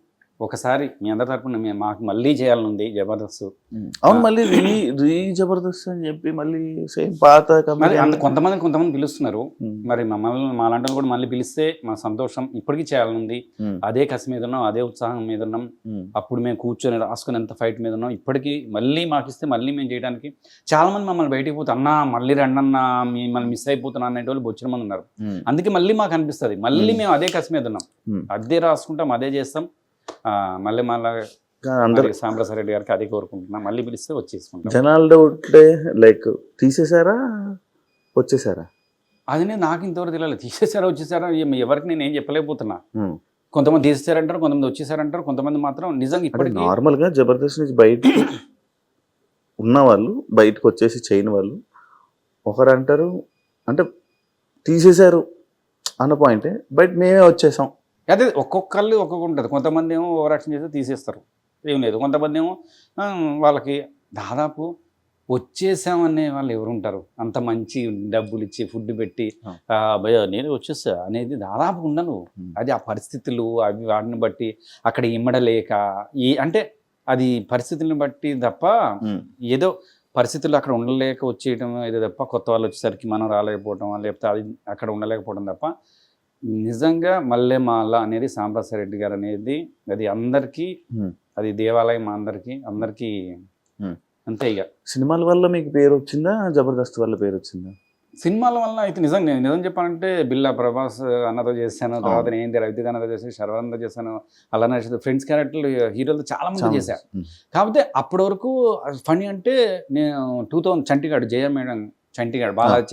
ఒకసారి మీ అందరి తరపున మాకు మళ్ళీ చేయాలని ఉంది జబర్దస్త్. అవును, మళ్ళీ రీ జబర్దస్త్ అని చెప్పి మళ్ళీ సేమ్ పాత మరి కొంతమంది పిలుస్తున్నారు. మరి మమ్మల్ని మాలాంటి వాళ్ళు కూడా మళ్ళీ పిలిస్తే మా సంతోషం. ఇప్పటికీ చేయాలని ఉంది. అదే కసి మీద ఉన్నాం, అదే ఉత్సాహం మీద ఉన్నాం. అప్పుడు మేము కూర్చొని రాసుకునేంత ఫైట్ మీద ఉన్నాం. ఇప్పటికీ మళ్ళీ మాకు ఇస్తే మళ్ళీ మేము చేయడానికి చాలా మంది మమ్మల్ని బయటికి పోతే అన్నా మళ్ళీ రండి అన్నా మిమ్మల్ని మిస్ అయిపోతున్నా అనే వాళ్ళు బొచ్చిన మంది ఉన్నారు. అందుకే మళ్ళీ మాకు అనిపిస్తుంది మళ్ళీ మేము అదే కసి మీద ఉన్నాం, అదే రాసుకుంటాం, అదే చేస్తాం. మళ్ళీ అందరూ సాంబశివరావు రెడ్డి గారికి అదే కోరుకుంటున్నాం, మళ్ళీ పిలిస్తే వచ్చేసుకుంటాం. జనాల డౌట్ లైక్ తీసేసారా వచ్చేసారా అది నాకు ఇంతవరకు తెలియదు. తీసేసారా వచ్చేసారా ఎవరికి నేను ఏం చెప్పలేకపోతున్నా. కొంతమంది తీసేసారంటారు, కొంతమంది వచ్చేసారంటారు, కొంతమంది మాత్రం నిజంగా ఇప్పటికీ నార్మల్గా జబర్దస్త్ నుంచి బయట ఉన్న వాళ్ళు బయటకు వచ్చేసి చేయని వాళ్ళు ఒకరు అంటారు అంటే తీసేశారు అన్న పాయింటే, బట్ మేమే వచ్చేసాం. అదే ఒక్కొక్కళ్ళు ఒక్కొక్క ఉంటుంది. కొంతమంది ఏమో ఓవర్ యాక్షన్ చేస్తే తీసేస్తారు, ఏం లేదు. కొంతమంది ఏమో వాళ్ళకి దాదాపు వచ్చేసామనే వాళ్ళు ఎవరు ఉంటారు అంత మంచి డబ్బులు ఇచ్చి ఫుడ్ పెట్టి భయ నేను వచ్చేసా అనేది దాదాపు ఉండను. అది ఆ పరిస్థితులు అవి వాటిని బట్టి అక్కడ ఇమ్మడలేక అంటే అది పరిస్థితులను బట్టి తప్ప ఏదో పరిస్థితులు అక్కడ ఉండలేక వచ్చేయటం ఏదో తప్ప, కొత్త వాళ్ళు వచ్చేసరికి మనం రాలేకపోవటం లేకపోతే అది అక్కడ ఉండలేకపోవడం తప్ప నిజంగా మల్లెమాల అనేది సాంబశివరావు రెడ్డి గారు అనేది అది అందరికీ, అది దేవాలయం అందరికీ అంతే. ఇక సినిమాల వల్ల మీకు పేరు వచ్చిందా, జబర్దస్త్ వల్ల పేరు వచ్చిందా? సినిమాల వల్ల అయితే నిజం చెప్పాలంటే బిల్లా ప్రభాస్ అన్నతో చేశాను, తర్వాత నేను రవితేజ అన్నతో చేశాను, శర్వానందతో చేశాను, అలానే ఫ్రెండ్స్ క్యారెక్టర్లు హీరోలు చాలా మంది చేశాను. కాకపోతే అప్పటి వరకు ఫనీ అంటే నేను 2000 చంటిగాడు జయ మేడం చంటిగాడు బాలాచ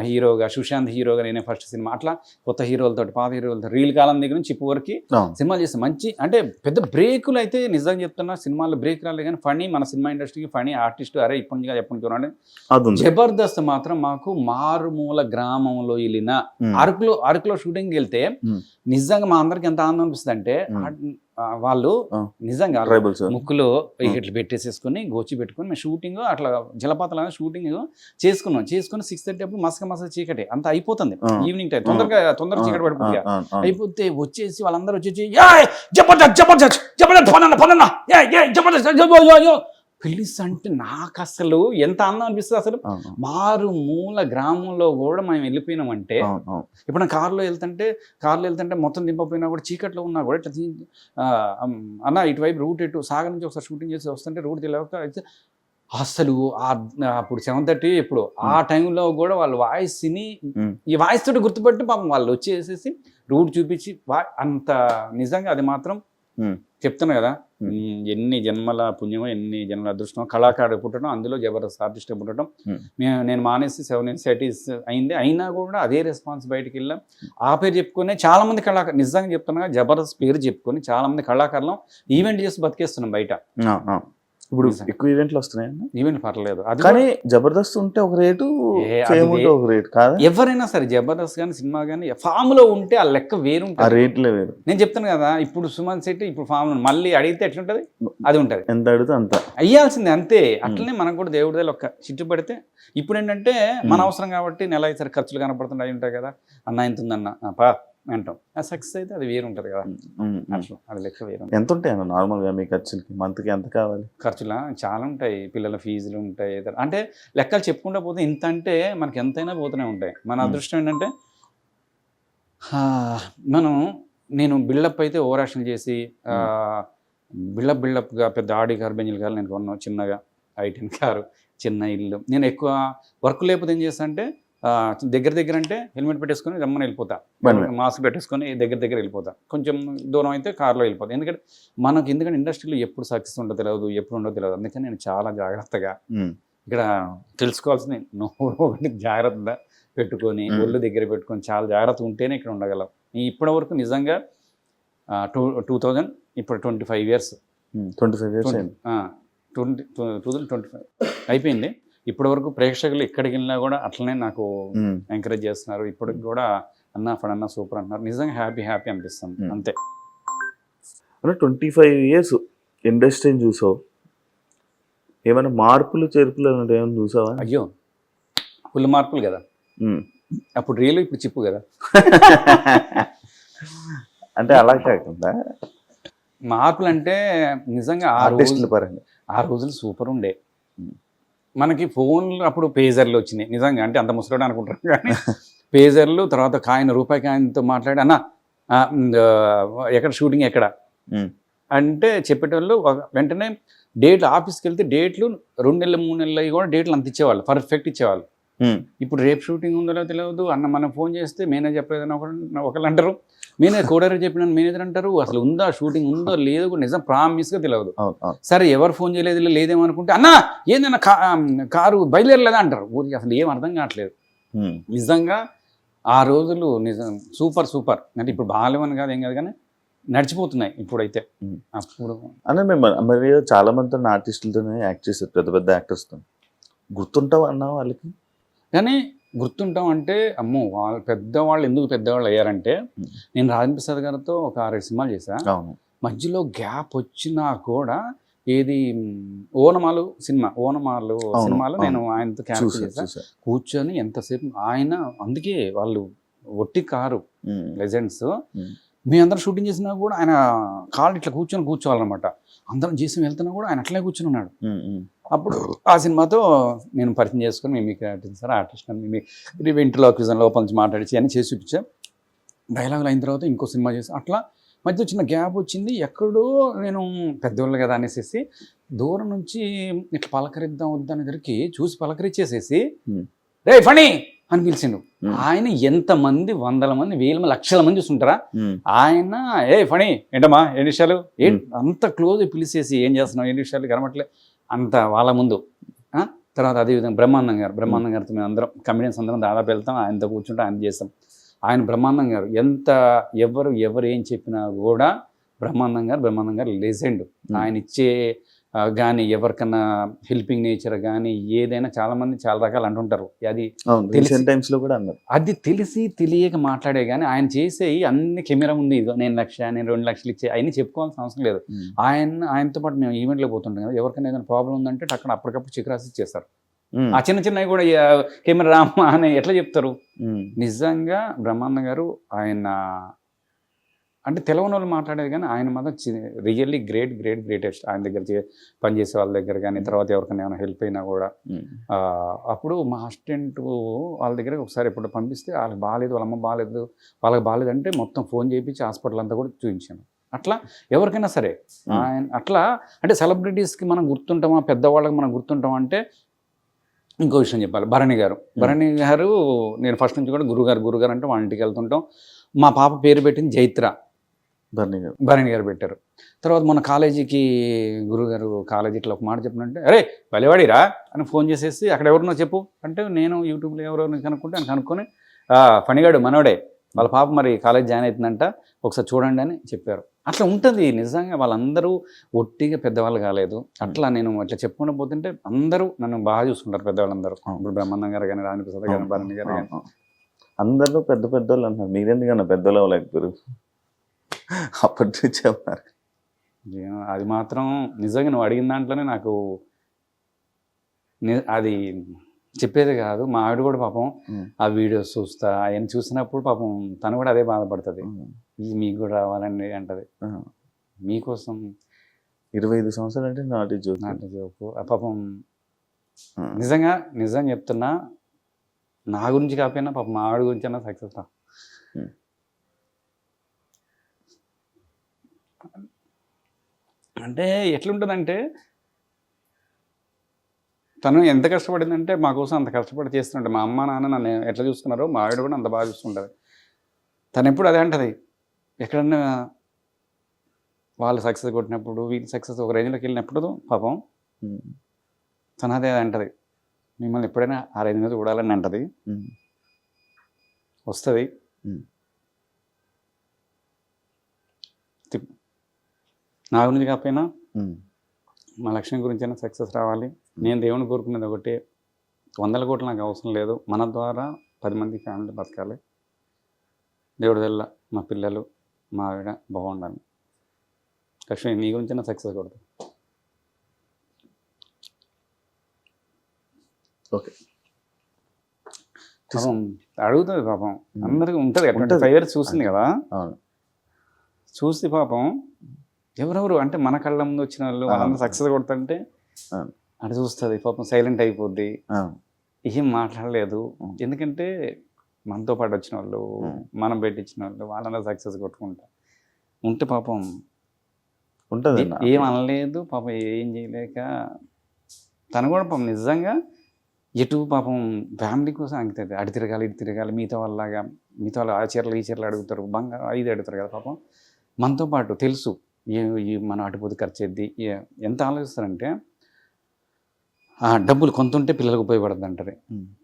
హీరోగా సుశాంత్ హీరోగా నేనే ఫస్ట్ సినిమా. అట్లా కొత్త హీరోలతో పాత హీరోలతో రీల్ కాలం దగ్గర నుంచి ఇప్పుడు వరకు సినిమాలు చేస్తాను. మంచి అంటే పెద్ద బ్రేకులు అయితే నిజంగా చెప్తున్నా సినిమాల్లో బ్రేక్ రాలేదు, కానీ ఫనీ మన సినిమా ఇండస్ట్రీకి ఫనీ ఆర్టిస్ట్ అరే ఇప్పుడు ఎప్పుడు చూడండి. జబర్దస్త్ మాత్రం మాకు మారుమూల గ్రామంలో వెళ్ళిన అరకులో షూటింగ్ వెళ్తే నిజంగా మా అందరికి ఎంత ఆనందం అనిపిస్తుంది అంటే వాళ్ళు నిజంగా ముక్కులో ఇట్లా పెట్టేసేసుకుని గోచి పెట్టుకుని మేము షూటింగ్ అట్లా జలపాతాల షూటింగ్ చేసుకుని 6:30 అప్పుడు మసక చీకటి అంతా అయిపోతుంది. ఈవినింగ్ టైం తొందరగా చీకటి పడిపోతుంది. అయిపోతే వచ్చేసి వాళ్ళందరూ వచ్చేసి పిలిస్ అంటే నాకు అసలు ఎంత ఆనందం అనిపిస్తుంది. అసలు మారుమూల గ్రామంలో కూడా మేము వెళ్ళిపోయినామంటే, ఇప్పుడు కారులో వెళ్తుంటే మొత్తం దింపపోయినా కూడా చీకట్లో ఉన్నా కూడా ఇట్లా అన్న ఇటువైపు రూట్ సాగర్ నుంచి ఒకసారి షూటింగ్ చేసి వస్తుంటే రూట్ తెలియక అయితే అసలు అప్పుడు 7:30 ఎప్పుడు ఆ టైంలో కూడా వాళ్ళ వాయిస్ని ఈ వాయిస్ తోటి గుర్తుపట్టి పాపం వాళ్ళు వచ్చేసేసి రూట్ చూపించి అంత నిజంగా అది మాత్రం చెప్తున్నా కదా, ఎన్ని జన్మల పుణ్యమో ఎన్ని జన్మల అదృష్టమో కళాకారుడు పుట్టడం, అందులో జబర్దస్త్ ఆర్టిస్ట్ పుట్టడం. నేను మానేసి 7 ఇన్సైటీస్ అయింది, అయినా కూడా అదే రెస్పాన్స్ బయటికి వెళ్ళాం. ఆ పేరు చెప్పుకొని చాలా మంది కళాకారు నిజంగా చెప్తున్నా జబర్దస్త్ పేరు చెప్పుకొని చాలా మంది కళాకారులు ఈవెంట్ చేసి బతికేస్తున్నాం బయట. ఇప్పుడు ఎక్కువ ఈవెంట్లు వస్తున్నాయి, ఈవెంట్ పర్లేదు. అది కానీ జబర్దస్త్ ఉంటే ఒక రేటు ఒక రేటు కాదు. ఎవరైనా సరే జబర్దస్త్ కానీ సినిమా కానీ ఫామ్ లో ఉంటే ఆ లెక్క వేరు, ఆ రేట్లే వేరు. నేను చెప్తాను కదా, ఇప్పుడు సుమన్ శెట్టి ఇప్పుడు ఫామ్ లో మళ్ళీ అడిగితే ఎట్లుంటది, అది ఉంటది, ఎంత అడిగితే అంత అయ్యాల్సిందే అంతే. అట్లనే మనకు కూడా దేవుడి దగ్గర ఒక్క చిట్టు పడితే ఇప్పుడు ఏంటంటే మన అవసరం కాబట్టి నెల అయితే ఖర్చులు కనపడుతుంటాయి, అవి ఉంటాయి కదా, అన్న ఎంత ఉందన్న పా అంటాం. ఆ సక్సెస్ అయితే అది వేరు ఉంటుంది కదా, అట్లా అది లెక్క వేరు. ఎంత ఉంటాయి అన్న నార్మల్గా మీ ఖర్చులకి మంత్కి ఎంత కావాలి? ఖర్చులా చాలా ఉంటాయి, పిల్లల ఫీజులు ఉంటాయి, అంటే లెక్కలు చెప్పుకుంటూ పోతే ఇంత అంటే మనకి ఎంతైనా పోతూనే ఉంటాయి. మన అదృష్టం ఏంటంటే నేను బిల్డప్ అయితే ఓవర్ యాక్షన్ చేసి బిల్డప్గా పెద్ద ఆడి కారు బెంజిల్ కారు నేను కొన్నాను, చిన్నగా i10 కారు, చిన్న ఇల్లు. నేను ఎక్కువ వర్క్ లేకపోతే ఏం చేస్తా అంటే దగ్గర అంటే హెల్మెట్ పెట్టేసుకొని రమ్మని వెళ్ళిపోతా, మాస్క్ పెట్టేసుకొని దగ్గర వెళ్ళిపోతా. కొంచెం దూరం అయితే కార్లో వెళ్ళిపోతా. ఎందుకంటే ఇండస్ట్రీలో ఎప్పుడు సక్సెస్ ఉండో తెలియదు, ఎప్పుడు ఉండో తెలియదు. అందుకని నేను చాలా జాగ్రత్తగా ఇక్కడ తెలుసుకోవాల్సింది ఒకటి జాగ్రత్తగా పెట్టుకొని ఒళ్ళు దగ్గర పెట్టుకొని చాలా జాగ్రత్త ఉంటేనే ఇక్కడ ఉండగలం. ఇప్పటి వరకు నిజంగా 2000 ఇప్పుడు 25 years 2025 అయిపోయింది. ఇప్పటి వరకు ప్రేక్షకులు ఎక్కడికి వెళ్ళినా కూడా అట్లనే నాకు ఎంకరేజ్ చేస్తున్నారు. ఇప్పటికి కూడా అన్న ఫడన్నా సూపర్ అంటున్నారు. నిజంగా హ్యాపీ అనిపిస్తుంది అంతే. 25 years ఇండస్ట్రీని చూసావు, ఏమైనా మార్పులు చేర్పులు అంటే ఏమైనా చూసావా? అయ్యో ఫుల్ మార్పులు కదా, అప్పుడు రియల్ ఇప్పుడు చిప్పు కదా. అంటే అలా కాకుండా మార్పులు అంటే నిజంగా ఆర్టిస్టుల పరంగా ఆ రోజులు సూపర్ ఉండే. మనకి ఫోన్లు అప్పుడు పేజర్లు వచ్చినాయి నిజంగా, అంటే అంత ముసలోడు అనుకుంటారు కానీ పేజర్లు, తర్వాత రూపాయి కాయిన్తో మాట్లాడి అన్న ఎక్కడ షూటింగ్ ఎక్కడ అంటే చెప్పేటోళ్ళు వెంటనే డేట్లు ఆఫీస్కి వెళ్తే డేట్లు 2 నెలలు 3 నెలలు అవి కూడా డేట్లు అంత ఇచ్చేవాళ్ళు, పర్ఫెక్ట్ ఇచ్చేవాళ్ళు. ఇప్పుడు రేపు షూటింగ్ ఉందో తెలియదు అన్న, మనం ఫోన్ చేస్తే మేనేజర్ చెప్పలేదని ఒకళ్ళు అంటారు, మేనేజర్ కోడర్ చెప్పిన మేనేజర్ అంటారు, అసలు ఉందా షూటింగ్ ఉందో లేదో కూడా నిజం ప్రామిస్గా తెలియదు. సరే ఎవరు ఫోన్ చేయలేదు లేదేమో అనుకుంటే అన్న ఏందన్నా కారు బయలుదేరలేదా అంటారు. ఊరికి అసలు ఏం అర్థం కావట్లేదు. నిజంగా ఆ రోజులు నిజం సూపర్ సూపర్. అంటే ఇప్పుడు బాగాలేవని కాదు ఏం కాదు కానీ నడిచిపోతున్నాయి ఇప్పుడైతే. అప్పుడు అంటే మేము మరి చాలా మందితో ఆర్టిస్టులతోనే యాక్ట్ చేశారు, పెద్ద పెద్ద యాక్టర్స్తో. గుర్తుంటావు అన్నా వాళ్ళకి? కానీ గుర్తుంటాం అంటే అమ్మో వాళ్ళు పెద్దవాళ్ళు ఎందుకు పెద్దవాళ్ళు అయ్యారంటే, నేను రాజేంద్ర ప్రసాద్ గారితో ఒక 6 సినిమాలు చేశాను. మధ్యలో గ్యాప్ వచ్చినా కూడా ఏది ఓనమాలు సినిమాలో నేను ఆయనతో క్యారెక్టర్ చేశాను. కూర్చొని ఎంతసేపు ఆయన, అందుకే వాళ్ళు ఒట్టి కారు లెజెండ్స్. మేమందరం షూటింగ్ చేసినా కూడా ఆయన కాళ్ళు ఇట్లా కూర్చోవాలన్నమాట. అందరం చేసి వెళ్తున్నా కూడా ఆయన అట్లనే కూర్చొని ఉన్నాడు. అప్పుడు ఆ సినిమాతో నేను పరిచయం చేసుకుని మీకు ఆర్టిస్ట్ అని వెంట్రలోక్విజన్ లోపల నుంచి మాట్లాడి అని చేసి చూపించాను. డైలాగులు అయిన తర్వాత ఇంకో సినిమా చేసి అట్లా మధ్య చిన్న గ్యాప్ వచ్చింది. ఎక్కడో నేను పెద్దవాళ్ళు కదా అనేసి దూరం నుంచి ఇట్లా పలకరిద్దాం వద్దనేసరికి చూసి పలకరించేసేసి రే ఫణి అని పిలిచిండు. ఆయన ఎంతమంది 100 మంది 1000 మంది లక్షల మంది చూస్తుంటారా, ఆయన ఏ ఫణి ఏంటమ్మా 7 నిమిషాలు అంత క్లోజ్ పిలిచేసి ఏం చేస్తున్నావు 7 నిమిషాలు కనబట్లే అంత వాళ్ళ ముందు. తర్వాత అదేవిధంగా బ్రహ్మానందం గారితో మేము అందరం కమెడియన్స్ అందరం దాదాపు వెళ్తాం, ఆయనతో కూర్చుంటే ఆయన చేస్తాం. ఆయన బ్రహ్మానందం గారు ఎంత ఎవరు ఏం చెప్పినా కూడా బ్రహ్మానందం గారు లెజెండ్. ఆయన ఇచ్చే కానీ ఎవరికన్నా హెల్పింగ్ నేచర్ కానీ ఏదైనా చాలా మంది చాలా రకాలు అంటుంటారు. అది తెలిసి తెలియక మాట్లాడే కానీ ఆయన చేసే అన్ని కెమెరా ఉంది, నేను 1,00,000 నేను 2 లక్షలు ఇచ్చే అవన్నీ చెప్పుకోవాల్సిన అవసరం లేదు. ఆయనతో పాటు మేము ఈవెంట్లో పోతుంటాం కదా, ఎవరికైనా ఏదైనా ప్రాబ్లం ఉందంటే అక్కడ అప్పటికప్పుడు చెక్ రాసి ఇచ్చేస్తారు. ఆ చిన్నవి కూడా కెమెరా రామ్మా అని ఎట్లా చెప్తారు. నిజంగా బ్రహ్మానంద గారు ఆయన అంటే తెలవని వాళ్ళు మాట్లాడేది కానీ ఆయన మాత్రం రియల్లీ గ్రేటెస్ట్. ఆయన దగ్గర పనిచేసే వాళ్ళ దగ్గర కానీ తర్వాత ఎవరికైనా ఏమైనా హెల్ప్ అయినా కూడా అప్పుడు మా అసిస్టెంట్ వాళ్ళ దగ్గర ఒకసారి ఎప్పుడు పంపిస్తే వాళ్ళకి బాగాలేదు, వాళ్ళ అమ్మ బాగాలేదు, వాళ్ళకి బాగాలేదంటే మొత్తం ఫోన్ చేయించి హాస్పిటల్ అంతా కూడా చూపించాను. అట్లా ఎవరికైనా సరే ఆయన అట్లా అంటే సెలబ్రిటీస్కి మనం గుర్తుంటామా, పెద్దవాళ్ళకి మనం గుర్తుంటామా అంటే ఇంకో విషయం చెప్పాలి. భరణి గారు నేను ఫస్ట్ నుంచి కూడా గురుగారు అంటే వాళ్ళ ఇంటికి వెళ్తుంటాం. మా పాప పేరు పెట్టింది జైత్ర, భరణి గారు పెట్టారు. తర్వాత మన కాలేజీకి గురుగారు కాలేజీ ఇట్లా ఒక మాట చెప్పినంటే అరే బలివాడిరా అని ఫోన్ చేసేసి అక్కడ ఎవరినో చెప్పు అంటే నేను యూట్యూబ్లో ఎవరెవరిని కనుక్కుంటే ఆయన కనుక్కొని ఫణిగాడు మనోడే వాళ్ళ పాప మరి కాలేజ్ జాయిన్ అవుతుందంట ఒకసారి చూడండి అని చెప్పారు. అట్లా ఉంటుంది నిజంగా. వాళ్ళందరూ ఒట్టిగా పెద్దవాళ్ళు కాలేదు. అట్లా నేను అట్లా చెప్పుకుంటూ పోతుంటే అందరూ నన్ను బాగా చూసుకుంటారు పెద్దవాళ్ళందరూ. ఇప్పుడు బ్రహ్మానందం గారు కానీ రాజేంద్ర ప్రసాద్ గారు భరణి గారు కానీ అందరూ పెద్దవాళ్ళు అంటారు. మీరెందుకన్నా పెద్దవాళ్ళు అవ్వలేకపోయారు అప్పటి నుంచి చెప్పారు. అది మాత్రం నిజంగా నువ్వు అడిగిన దాంట్లోనే నాకు అది చెప్పేది కాదు. మా ఆవిడ కూడా పాపం ఆ వీడియోస్ చూస్తా ఆయన చూసినప్పుడు పాపం తను కూడా అదే బాధపడుతుంది. ఇది మీకు కూడా రావాలండి అంటది. మీకోసం 25 సంవత్సరాలు అంటే నాటి జోకు పాపం. నిజం చెప్తున్నా, నా గురించి కాకపోయినా పాపం మా ఆవిడ గురించి అన్నా సక్సెస్ రా. అంటే ఎట్లుంటుందంటే తను ఎంత కష్టపడిందంటే మా కోసం అంత కష్టపడి చేస్తుంటే మా అమ్మ నాన్న నన్ను ఎట్లా చూసుకున్నారో మా ఆవిడ కూడా అంత బాగా చూసుకుంటుంది. తను ఎప్పుడు అదే అంటది, ఎక్కడన్నా వాళ్ళు సక్సెస్ కొట్టినప్పుడు వీళ్ళు సక్సెస్ ఒక రేంజ్లోకి వెళ్ళినప్పుడు పాపం తను అదే అంటది, మిమ్మల్ని ఎప్పుడైనా ఆ రేంజ్ మీద చూడాలని అంటది. వస్తుంది నా గురించి కాకపోయినా మా లక్ష్యం గురించి అయినా సక్సెస్ రావాలి. నేను దేవుని కోరుకునేది ఒకటే, 100 కోట్లు నాకు అవసరం లేదు, మన ద్వారా 10 మంది ఫ్యామిలీ బతకాలి. దేవుడి వల్ల మా పిల్లలు మా ఆవిడ బాగుండాలి. లక్ష్మి నీ గురించి అయినా సక్సెస్ కొడతా. ఓకే పాపం అడుగుతుంది, పాపం అందరికీ ఉంటుంది. 25 years చూసింది కదా, చూసి పాపం ఎవరెవరు అంటే మన కళ్ళ ముందు వచ్చిన వాళ్ళు వాళ్ళందరూ సక్సెస్ కొడుతుంటే అటు చూస్తుంది పాపం సైలెంట్ అయిపోద్ది, ఏం మాట్లాడలేదు. ఎందుకంటే మనతో పాటు వచ్చిన వాళ్ళు, మనం పెట్టించిన వాళ్ళు వాళ్ళందరూ సక్సెస్ కొట్టుకుంటా ఉంటే పాపం ఉంటుంది. ఏం అనలేదు పాపం, ఏం చేయలేక తను కూడా పాపం నిజంగా ఎటు పాపం ఫ్యామిలీ కోసం అంకితుంది. అటు తిరగాలి ఇటు తిరగాలి, మిగతా వాళ్ళలాగా మిగతా వాళ్ళు ఆ చీరలు ఈ చీరలు అడుగుతారు, బంగారం ఇది అడుగుతారు కదా పాపం. మనతో పాటు తెలుసు మనం అటుపోతే ఖర్చు అయ్యిద్ది. ఎంత ఆలోచిస్తారంటే డబ్బులు కొంత ఉంటే పిల్లలకు ఉపయోగపడుతుంది అంటారు.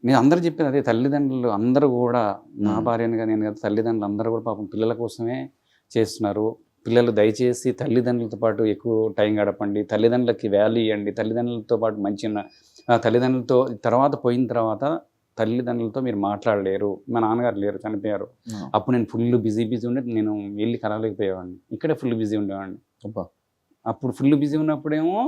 నేను అందరూ చెప్పేది అదే, తల్లిదండ్రులు అందరూ కూడా, నా భార్యను కానీ నేను కదా, తల్లిదండ్రులు అందరూ కూడా పాపం పిల్లల కోసమే చేస్తున్నారు. పిల్లలు దయచేసి తల్లిదండ్రులతో పాటు ఎక్కువ టైం గడపండి, తల్లిదండ్రులకి వాల్యూ ఇవ్వండి, తల్లిదండ్రులతో పాటు మంచి తల్లిదండ్రులతో తర్వాత పోయిన తర్వాత తల్లిదండ్రులతో మీరు మాట్లాడలేరు. మా నాన్నగారు లేరు, చనిపోయారు. అప్పుడు నేను ఫుల్ బిజీ ఉండే, నేను వెళ్ళి కలవలేకపోయేవాడిని, ఇక్కడే ఫుల్ బిజీ ఉండేవాడిని. అప్పుడు ఫుల్ బిజీ ఉన్నప్పుడేమో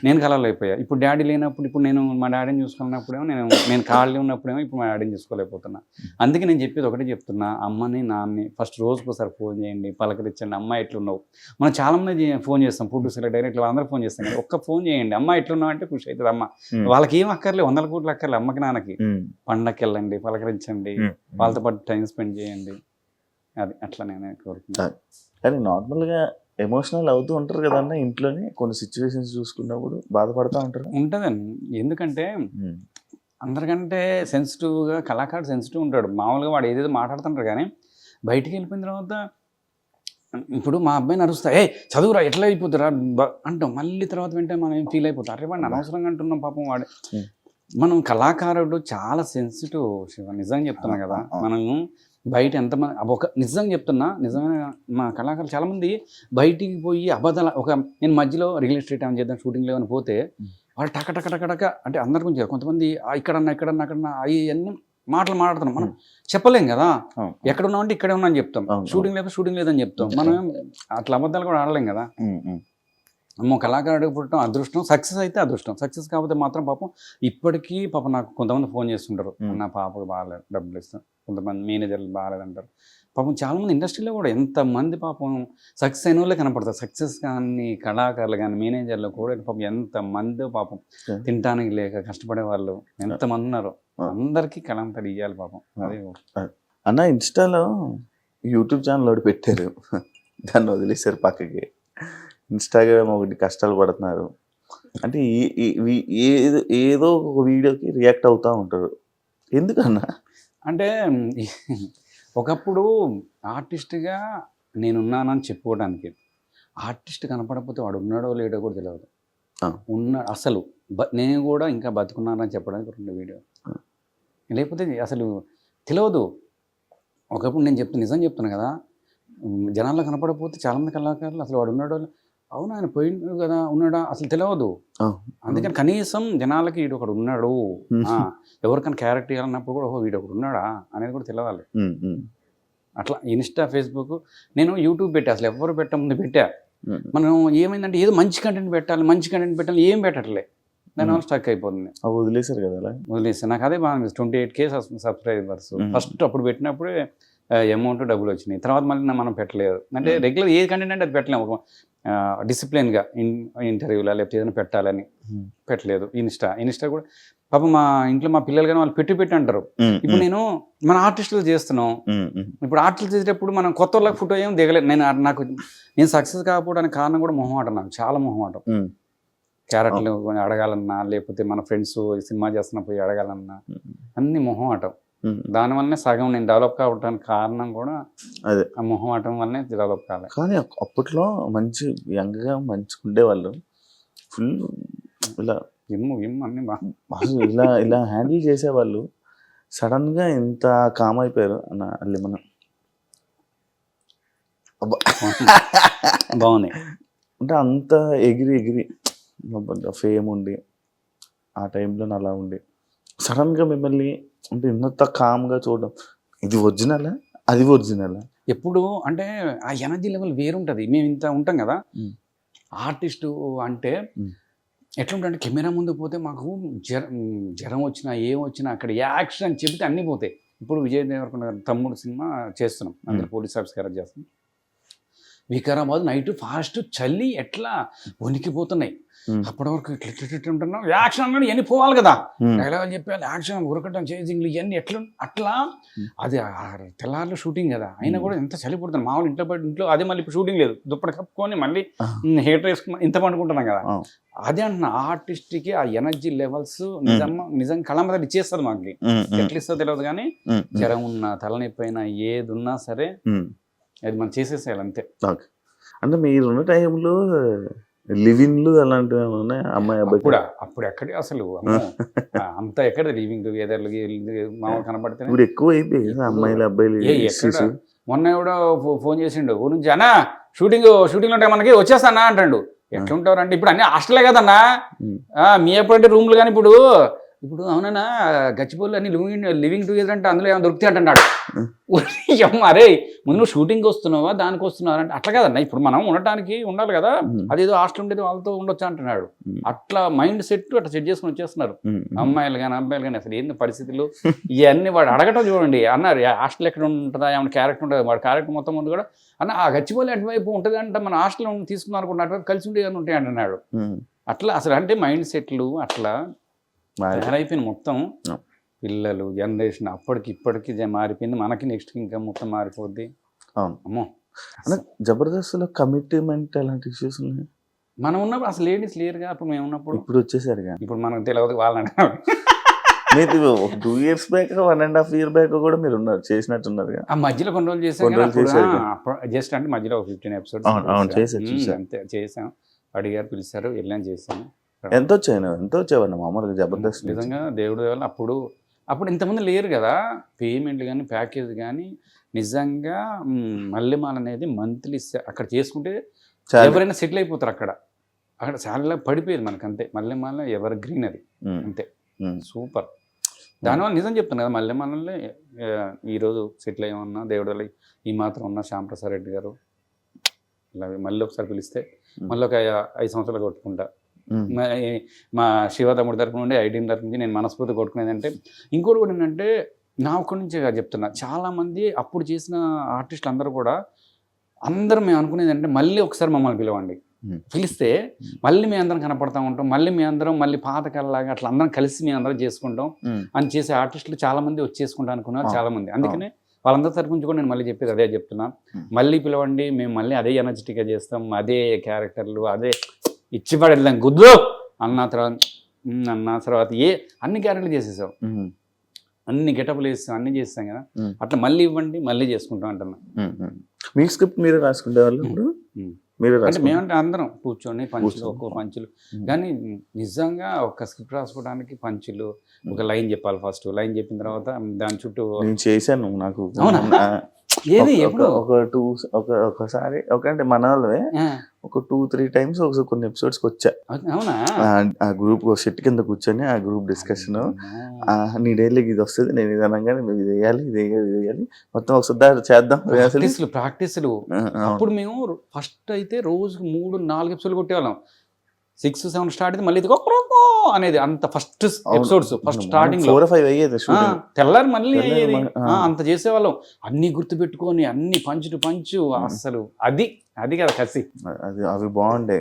నేను కలవలేకపోయా. ఇప్పుడు డాడీ లేనప్పుడు, ఇప్పుడు నేను మా డాడీని చూసుకున్నప్పుడేమో నేను ఖాళీ ఉన్నప్పుడేమో ఇప్పుడు మా డాడీని చూసుకోలేకపోతున్నా. అందుకే నేను చెప్పేది ఒకటే చెప్తున్నా, అమ్మని నాన్నని ఫస్ట్ రోజుకోసారి ఫోన్ చేయండి, పలకరించండి. అమ్మ ఎట్లున్నావు, మనం చాలామంది ఫోన్ చేస్తాం, ప్రొడ్యూసర్లు డైరెక్ట్లు అందరూ ఫోన్ చేస్తాం కదా, ఒక్క ఫోన్ చేయండి, అమ్మ ఎట్లున్నావు అంటే ఖుషి అవుతుంది అమ్మ. వాళ్ళకి ఏం అక్కర్లేదు, 100 కోట్లు అక్కర్లేదు అమ్మకి నాన్నకి. పండగకి వెళ్ళండి, పలకరించండి, వాళ్ళతో పాటు టైం స్పెండ్ చేయండి. అది అట్లా నేను కోరుకుంటున్నాను. కానీ నార్మల్గా ఎమోషనల్ అవుతూ ఉంటారు కదన్న ఇంట్లోనే, కొన్ని సిచ్యువేషన్స్ చూసుకున్నప్పుడు బాధపడుతూ ఉంటారు. ఉంటుందండి, ఎందుకంటే అందరికంటే సెన్సిటివ్గా కళాకారుడు సెన్సిటివ్ ఉంటాడు. మామూలుగా వాడు ఏదేదో మాట్లాడుతుంటారు, కానీ బయటికి వెళ్ళిపోయిన తర్వాత ఇప్పుడు మా అబ్బాయిని అరుస్తా, చదువురా ఎట్లా అయిపోతురా అంటాం, మళ్ళీ తర్వాత వెంటనే మనం ఏం ఫీల్ అయిపోతాం, అరే వాడిని అనవసరంగా అంటున్నాం పాపం వాడు. మనం కళాకారుడు చాలా సెన్సిటివ్ శివ, నిజంగా చెప్తున్నాం కదా. మనం బయట ఎంతమంది ఒక నిజంగా చెప్తున్నా, నిజమైన మా కళాకారులు చాలామంది బయటికి పోయి అబద్ధాలు, నేను మధ్యలో రియల్ ఎస్టేట్ ఏమైనా చేద్దాం షూటింగ్లో ఏమైనా పోతే వాళ్ళు టక అంటే అందరి గురించి, కొంతమంది ఇక్కడన్నా అక్కడన్నా అవన్నీ మాటలు మాట్లాడుతున్నాం. మనం చెప్పలేం కదా, ఎక్కడ ఉన్నామంటే ఇక్కడే ఉన్నా అని చెప్తాం, షూటింగ్ లేకపోతే షూటింగ్ లేదని చెప్తాం. మనం అట్లా అబద్ధాలు కూడా ఆడలేం కదా. అమ్మో కళాకారుడికి పుట్టడం అదృష్టం, సక్సెస్ అయితే అదృష్టం, సక్సెస్ కాకపోతే మాత్రం పాపం. ఇప్పటికీ పాపం నాకు కొంతమంది ఫోన్ చేస్తుంటారు, నా పాపకు బాగాలేదు డబ్బులు ఇస్తాం, కొంతమంది మేనేజర్లు బాగాలేదంటారు. పాపం చాలామంది ఇండస్ట్రీలో కూడా ఎంతమంది పాపం సక్సెస్ అయిన వాళ్ళే కనపడతారు. సక్సెస్ కానీ కళాకారులు కానీ మేనేజర్లు కూడా పాపం ఎంతమంది పాపం తినడానికి లేక కష్టపడే వాళ్ళు ఎంతమంది ఉన్నారు. అందరికీ కళంతలు ఇవ్వాలి పాపం. అదే అన్న ఇన్స్టాలో యూట్యూబ్ ఛానల్ ఒకటి పెట్టారు, దాన్ని వదిలేశారు పక్కకి. ఇన్స్టాగ్రామ్ ఒకటి కష్టాలు పడుతున్నారు అంటే ఏదో ఒక వీడియోకి రియాక్ట్ అవుతూ ఉంటారు, ఎందుకన్నా? అంటే ఒకప్పుడు ఆర్టిస్ట్గా నేనున్నానని చెప్పుకోవడానికి, ఆర్టిస్ట్ కనపడకపోతే వాడు ఉన్నాడో లేడో కూడా తెలియదు. అసలు నేను కూడా ఇంకా బతుకున్నానని చెప్పడానికి 2 వీడియో, లేకపోతే అసలు తెలియదు. ఒకప్పుడు నేను నిజం చెప్తున్నాను కదా, జనాల్లో కనపడకపోతే చాలామంది కళాకారులు అసలు వాడు ఉన్నాడో, అవును ఆయన పోయిండు కదా, ఉన్నాడా అసలు తెలియదు. అందుకని కనీసం జనాలకి వీడు ఒకడు ఉన్నాడు, ఎవరికైనా క్యారెక్టర్ ఇవ్వాలన్నప్పుడు కూడా వీడు ఒకడు ఉన్నాడా అనేది కూడా తెలియాలి. అట్లా ఇన్స్టా ఫేస్బుక్, నేను యూట్యూబ్ పెట్టా, అసలు ఎవరు ముందు పెట్టా. మనం ఏమైందంటే ఏదో మంచి కంటెంట్ పెట్టాలి, ఏం పెట్టట్లే, దానివల్ల స్టక్ అయిపోతుంది. వదిలేసారు కదా, వదిలేసాను. నాకు అదే బాగా 28K సబ్స్క్రైబర్స్ ఫస్ట్ అప్పుడు పెట్టినప్పుడే అమౌంట్ డబ్బులు వచ్చినాయి. తర్వాత మళ్ళీ మనం పెట్టలేదు, అంటే రెగ్యులర్ ఏ కంటెంట్ అంటే అది పెట్టలేము, డిసిప్లిన్గా ఇంటర్వ్యూలా లేకపోతే ఏదైనా పెట్టాలని పెట్టలేదు. ఇన్స్టా కూడా పాపం మా ఇంట్లో మా పిల్లలు కానీ వాళ్ళు పెట్టి అంటారు. ఇప్పుడు మన ఆర్టిస్టులు చేస్తున్నాం, ఇప్పుడు ఆర్టిస్టులు చేసేటప్పుడు మనం కొత్త వాళ్ళకి ఫోటో ఏం దిగలేదు. నేను సక్సెస్ కాకపోవడానికి కారణం కూడా మొహమాటం, నాకు చాలా మొహమాటం. క్యారెక్టర్లు అడగాలన్నా, లేకపోతే మన ఫ్రెండ్స్ సినిమా చేస్తున్నా పోయి అడగాలన్నా అన్ని మొహమాటం. దానివల్లనే సగం నేను డెవలప్ కావడానికి కారణం కూడా అదే, ఆ మొహమాటం వల్లనే డెవలప్ కాలేదు. కానీ అప్పట్లో మంచి యంగ్గా మంచిగా ఉండేవాళ్ళు, ఫుల్ ఇలా అన్ని ఇలా హ్యాండిల్ చేసేవాళ్ళు. సడన్గా ఇంత కామ్ అయిపోయారు అన్న, అల్లి మనం బాగున్నాయి అంటే అంత ఎగిరి ఫేమ్ ఉండి ఆ టైంలో అలా ఉండి సడన్గా మిమ్మల్ని అంటే ఇంత కామ్గా చూడడం, ఇది ఒరిజినలా అది ఒరిజినలా? ఎప్పుడు అంటే ఆ ఎనర్జీ లెవెల్ వేరుంటుంది. మేము ఇంత ఉంటాం కదా, ఆర్టిస్టు అంటే ఎట్లుంటే కెమెరా ముందు పోతే మాకు జ్వరం వచ్చినా ఏం వచ్చినా అక్కడ యాక్షన్ అని చెబితే అన్నీ పోతాయి. ఇప్పుడు విజయ్ దేవరకొండ తమ్ముడు సినిమా చేస్తున్నాం, అందులో పోలీస్ ఆఫీసర్ చేస్తున్నాం. వికారాబాద్ నైట్ ఫాస్ట్ చలి ఎట్లా వణికిపోతున్నాయి. అప్పటి వరకు ఇట్లా ఉంటున్నాం, యాక్షన్ అన్నాడు ఇవన్నీ పోవాలి కదా, డైలాగ్ చెప్పాలి, యాక్షన్ ఉరకటం చేజింగ్లు ఇవన్నీ ఎట్లా అట్లా. అది తెల్లారులు షూటింగ్ కదా, అయినా కూడా ఎంత చలి పుడుతుంది. మామూలు ఇంట్లో అదే మళ్ళీ ఇప్పుడు షూటింగ్ లేదు, దుప్పటి కప్పుకొని మళ్ళీ హీటర్ వేసుకుని ఇంత పండుకుంటున్నాం కదా. అదే అంటున్నా, ఆర్టిస్ట్కి ఆ ఎనర్జీ లెవెల్స్ నిజంగా కళ ఇచ్చేస్తుంది మాకు. ఎట్లా ఇస్తుందో తెలియదు కానీ జ్వరం ఉన్నా తలనొప్పి అయినా ఏది ఉన్నా సరే అది మనం చేసేసేయాలి అంతే. అంటే మీరున్న టైంలో లివింగ్లు అలాంటివి ఉన్నాయి అమ్మాయి అబ్బాయి? అప్పుడు ఎక్కడే అసలు అంత ఎక్కడ లివింగ్ టుగెదర్లు మామూలు కనపడితే ఇప్పుడు ఎక్కువ అయిపోయి అమ్మాయిలు అబ్బాయిలు. మొన్న కూడా ఫోన్ చేసిండు ఊరు నుంచి, అన్నా షూటింగ్ ఉంటాయి మనకి వచ్చేస్తానా అంటాడు. ఎట్లుంటారు అంటే ఇప్పుడు అన్ని హాస్టలే కదన్నా, మీ ఎప్పుడంటే రూమ్లు కానీ ఇప్పుడు అవునన్నా గచ్చిపోళ్ళు అన్ని లివింగ్ టుగెదర్ అంటే అందులో ఏమైనా దొరుకుతాయి అంటున్నాడు. అరే ముందు నువ్వు షూటింగ్ వస్తున్నావా దానికి వస్తున్నావా అంటే అట్లా కదన్నా, ఇప్పుడు మనం ఉండటానికి ఉండాలి కదా, అదేదో హాస్టల్ ఉండేది వాళ్ళతో ఉండొచ్చు అంటున్నాడు. అట్లా మైండ్ సెట్ అట్లా సెట్ చేసుకుని వచ్చేస్తున్నారు అమ్మాయిలు కానీ అబ్బాయిలు కానీ. అసలు ఏంది పరిస్థితులు ఇవన్నీ వాడు అడగటం చూడండి. అన్నారు హాస్టల్ ఎక్కడ ఉంటుందా, ఏమైనా క్యారెక్టర్ ఉంటుంది, వాడు క్యారెక్టర్ మొత్తం ముందు కూడా అన్న ఆ గచ్చిపోలి అటువైపు ఉంటుంది అంటే మన హాస్టల్ తీసుకున్నాం అనుకుంటే అటువైపు కలిసి ఉంటే ఏమైనా ఉంటాయి అంటున్నాడు. అట్లా అసలు అంటే మైండ్ సెట్లు అట్లా తయారైపోయింది మొత్తం. పిల్లలు జనరేషన్ అప్పటికి ఇప్పటికి మారిపోయింది, మనకి నెక్స్ట్ ఇంకా మొత్తం మారిపోద్ది. అమ్మో జబర్దస్త్లో కమిట్మెంట్ అలాంటి ఇష్యూస్ ఉన్నాయి. మనం ఉన్నప్పుడు అసలు లేడీస్ లేరుగా, అప్పుడు మేము ఉన్నప్పుడు. ఇప్పుడు వచ్చేసారు కానీ ఇప్పుడు మనకు తెలియదు వాళ్ళని. మీరు 2 years బ్యాక్ 1.5 years బ్యాక్ కూడా మీరు ఉన్నారు, చేసినట్టున్నారు. ఆ మధ్యలో కొన్ని రోజులు చేసాం జస్ట్ అంటే మధ్యలో 15 episodes అంతే చేసాం. అడిగారు, పిలిచారు, వెళ్ళాను, చేశాను. ఎంత వచ్చేవన్న మామూలుగా జబర్దస్త్? నిజంగా దేవుడి వల్ల అప్పుడు ఇంతమంది లేరు కదా, పేమెంట్లు కానీ ప్యాకేజ్ కానీ. నిజంగా మల్లెమాల అనేది మంత్లీ అక్కడ చేసుకుంటే ఎవరైనా సెటిల్ అయిపోతారు. అక్కడ చాలా పడిపోయేది మనకు అంతే. మల్లెమాల ఎవర్ గ్రీన్ అది అంతే, సూపర్. దానివల్ల నిజం చెప్తాను కదా, మల్లెమాలలో ఈరోజు సెటిల్ అయ్యమన్నా దేవుడి వల్ల ఈ మాత్రం ఉన్న శ్యాంప్రసాద్ రెడ్డి గారు ఇలా మళ్ళీ ఒకసారి పిలిస్తే మళ్ళీ ఒక 5 సంవత్సరాలు కొట్టుకుంటా. మా శివ తమ్ముడి తరపు నుండి ఐటీఎం తరపు నుంచి నేను మనస్ఫూర్తి కొట్టుకునేది. అంటే ఇంకోటి కూడా ఏంటంటే నా ఒక్కడి నుంచే చెప్తున్నా, చాలామంది అప్పుడు చేసిన ఆర్టిస్టులు అందరూ కూడా అందరం మేము అనుకునేది అంటే మళ్ళీ ఒకసారి మమ్మల్ని పిలవండి, పిలిస్తే మళ్ళీ మేము అందరం కనపడతా ఉంటాం, మళ్ళీ మీ అందరం మళ్ళీ పాతకాలలాగా అట్లా అందరం కలిసి మేము అందరం చేసుకుంటాం అని చేసే ఆర్టిస్టులు చాలా మంది వచ్చేసుకుంటా అనుకున్నారు చాలా మంది. అందుకనే వాళ్ళందరి తరపు నుంచి కూడా నేను మళ్ళీ చెప్పేది అదే చెప్తున్నా, మళ్ళీ పిలవండి, మేము మళ్ళీ అదే ఎనర్జెటిక్గా చేస్తాం, అదే క్యారెక్టర్లు అదే ఇచ్చి పడేద్దాం గుద్దు అన్న తర్వాత అన్ని క్యారెక్టర్లు చేసేసాం, అన్ని గెటప్లు వేస్తాం, అన్ని చేస్తాం కదా. అట్లా మళ్ళీ ఇవ్వండి, మళ్ళీ చేసుకుంటాం అంటున్నా. మీ స్క్రిప్ట్ మీరే రాసుకుంటే వాళ్ళు అంటే మేమంటే అందరం కూర్చొని ఒక్కో పంచులు కానీ నిజంగా ఒక స్క్రిప్ట్ రాసుకోవడానికి పంచులు ఒక లైన్ చెప్పాలి. ఫస్ట్ లైన్ చెప్పిన తర్వాత దాని చుట్టూ నేను చేశాను. నాకు ఏది ఎప్పుడు ఒకసారి అంటే మన వాళ్ళే ఒక 2-3 times కొన్ని ఎపిసోడ్స్కి వచ్చా. అవునా? ఆ గ్రూప్ సెట్ కింద కూర్చొని ఆ గ్రూప్ డిస్కషన్, నీ డైలీకి ఇది వస్తుంది, నేను ఇది అనగానే నువ్వు ఇది వేయాలి, ఇది వేయాలి, మొత్తం ఒకసారి చేద్దాం ప్రాక్టీసులు. అప్పుడు మేము ఫస్ట్ అయితే రోజుకు 3-4 ఎపిసోడ్లు కొట్టేవాళ్ళం. 6-7 స్టార్ట్ అయితే మళ్ళీ అనేది అంత ఫస్ట్ ఎపిసోడ్స్ ఫస్ట్ స్టార్టింగ్ 4-5 అయ్యేది, తెల్లారి మళ్ళీ అయ్యేది. అంత చేసేవాళ్ళం, అన్ని గుర్తుపెట్టుకొని అన్ని పంచు అసలు అది కదా కసి. అవి బాగుండే